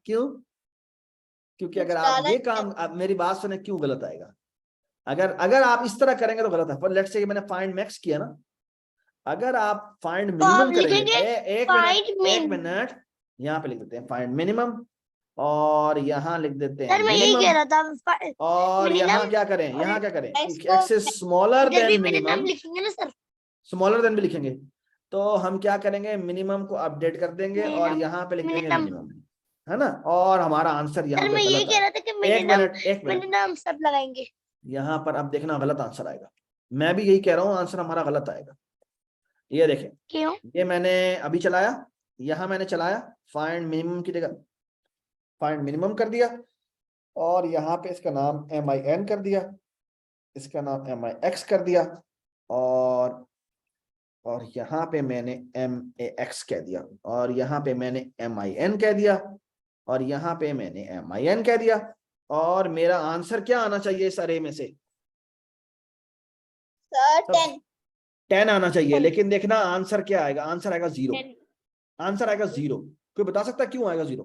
क्यों, क्योंकि अगर आप ये काम, आप मेरी बात सुने, क्यों गलत आएगा। अगर आप इस तरह करेंगे तो गलत है। पर लेट्स से मैंने फाइंड मैक्स किया ना, अगर आप फाइंड तो आप मिनिमम करेंगे, लिखेंगे एक find मिनट, यहाँ पे लिख देते हैं फाइंड मिनिमम और यहाँ लिख देते हैं सर मैं यही कह मिनिमम। रहा था। और minimum यहाँ क्या करें, और यहाँ क्या करें, इसको- एक्स इज स्मॉलर इधर भी देन मिनिमम मिनिमम, लिखेंगे ना सर। स्मॉलर देन भी लिखेंगे। तो हम क्या करेंगे, मिनिमम को अपडेट कर देंगे और Minimum, यहाँ पे लिख देंगे minimum। मिनिमम, है ना। और हमारा आंसर यहाँ सर पे मैं यही गलत कह है। रहा था कि एक मिनट, मिनिमम सब लगाएंगे। यहाँ पर अब देखना गलत आंसर आएगा। मैं भी यही कह रहा हूँ, आंसर हमारा गलत आएगा। ये देखें, क्यों? ये मैंने अभी चलाया, यहाँ मैंने चलाया फाइंड मिनिमम की जगह फाइंड मिनिमम कर दिया और यहाँ पे इसका नाम MIN कर दिया, इसका नाम MIX कर दिया और यहाँ पे मैंने MAX कह दिया और यहाँ पे मैंने MIN कह दिया और यहाँ पे मैंने MIN कह दिया। और मेरा आंसर क्या आना चाहिए इस अरे में से, सर सब 10। 10 आना चाहिए। लेकिन देखना आंसर क्या आएगा, आंसर आएगा 0। आंसर आएगा 0। कोई बता सकता है क्यों आएगा 0?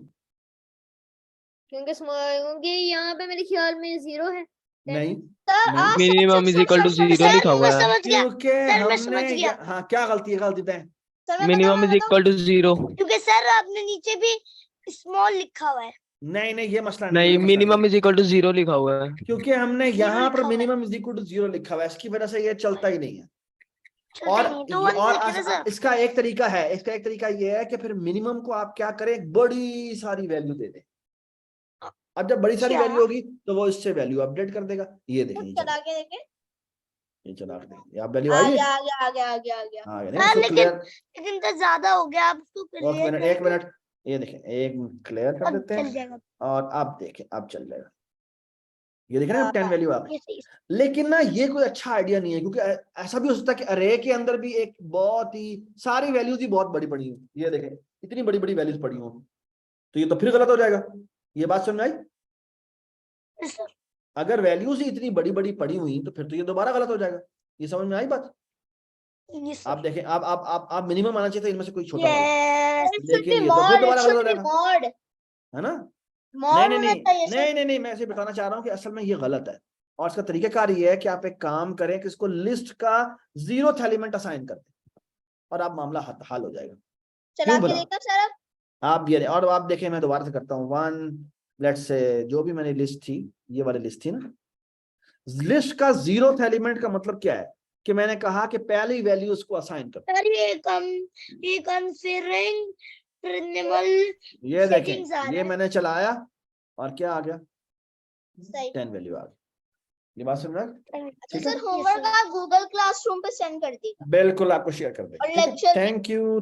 क्योंकि यहाँ पे मेरे ख्याल में 0 है। नहीं सर नहीं, मिनिमम इज इक्वल टू 0 लिखा हुआ मैं है। समझ गया। क्योंकि सर, मैं हमने समझ गया। हाँ क्या गलती है, गलती है सर मैं मिनिमम इज बताऊं? Equal to 0। क्योंकि सर आपने नीचे भी स्मॉल लिखा हुआ है। नहीं ये मसला नहीं, ये मसला मिनिमम नहीं इज इक्वल टू 0 लिखा हुआ है। क्योंकि हमने Zero यहाँ पर लिखा हुआ है। मिनिमम इज इक्वल टू 0 लिखा हुआ है, इसकी वजह से ये चलता ही नहीं है। चलता और नहीं, तो 1 लिखे ना सर। इसका एक तरीका है, इसका एक तरीका ये है कि फिर मिनिमम को आप क्या करें, एक बड़ी सारी वैल्यू दे दें। अब जब बड़ी सारी क्या? वैल्यू होगी तो वो इससे वैल्यू अपडेट कर देगा। ये देखें, ये चला के देखें। चला के देखें, आप वैल्यू आ आई है, गया आ गया आ गया आ गया आ गया। हाँ हाँ, नहीं, लेकिन क्लियर। तो ज्यादा हो गया, आप उसको एक मिनट, ये देखें, एक क्लियर कर अब देते चल हैं जाएगा। और अब देखें, अब चल जाएगा। ये देख रहे हैं 10 वैल्यू आ गई। ये सही है। लेकिन ना ये कोई अच्छा आइडिया नहीं है, क्योंकि ऐसा भी हो सकता है कि अरे के अंदर भी एक बहुत ही सारी वैल्यूज ही बहुत बड़ी पड़ी हो, ये देखें इतनी बड़ी बड़ी वैल्यूज पड़ी हो, तो ये तो फिर गलत हो जाएगा। ये बात समझ में आई? Yes, sir. अगर वैल्यूज ही इतनी बड़ी बड़ी पड़ी हुई तो फिर तो ये दोबारा गलत हो जाएगा। ये समझ में आई बात? Yes, आप sir. देखें, आप मिनिमम आना चाहिए था इनमें से कोई छोटा वाला, Yes. It should लेकिन be ये तो फिर mod, दोबारा it गलत हो should be जाएगा, mod. है ना? Mod नहीं होना चाहिए सर। नहीं नहीं नहीं, मैं ऐसे बताना चाह रहा हूँ कि असल में ये गलत है, और इसका तरीकाकार ये है कि आप एक काम करें कि इसको लिस्ट का 0th एलिमेंट असाइन कर दें और आप मामला हल हो जाएगा। चला क्यों के भला? देखा सर अब? आप ये, और आप देखें मैं दोबारा से करता हूँ, 1 लेट्स से जो भी मैंने लिस्ट थी, ये वाली लिस्ट थी ना, लिस्ट का 0th एलिमेंट का मतलब क्या है कि मैंने कहा कि पहली वैल्यू उसको असाइन कर। सर ये कॉन्फिगरिंग प्रिंटेबल ये settings आ देखें, रहा ये है। मैंने चलाया और क्या आ गया, सही। 10 वैल्यू आ गई। ये बात समझ में आ गई? अच्छा ठीक है? सर, होमवर्क आप गूगल क्लासरूम पे सेंड कर दीजिए बिल्कुल आपको शेयर कर और देंगे। Lecture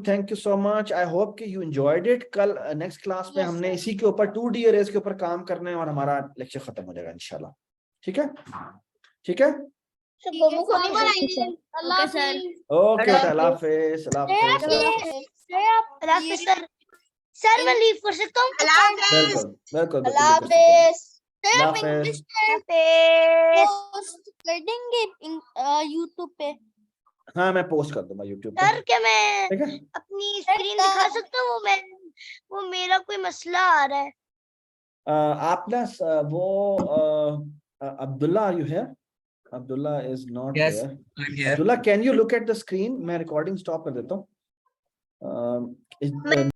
thank you so much. I hope कि यू एंजॉयड इट। कल नेक्स्ट क्लास में Yes, हमने sir. इसी के ऊपर 2D अरेज के ऊपर काम करना है और हमारा लेक्चर खत्म हो जाएगा इंशाल्लाह। ठीक है, ठीक है, गोमू को नहीं बनाएंगे। अल्लाह हाफिज। ओके बेटा, अल्लाह हाफिज, अल्लाह हाफिज। सर मैं लीव कर सकता हूँ? बिल्कुल बिल्कुल अल्लाह बिल्कुल, बिल्कुल हाफिज। अल्लाह हाफिज। पोस्ट कर देंगे यूट्यूब पे। हाँ मैं पोस्ट कर दूंगा यूट्यूब पे, सर क्या मैं ठीक है? अपनी स्क्रीन दिखा सकता हूँ? वो मेरा कोई मसला आ रहा है। आप ना वो Abdullah, are you here? Abdullah is not Yes, here. I'm here. Abdullah, can you look at the screen? मैं रिकॉर्डिंग स्टॉप कर देता हूँ।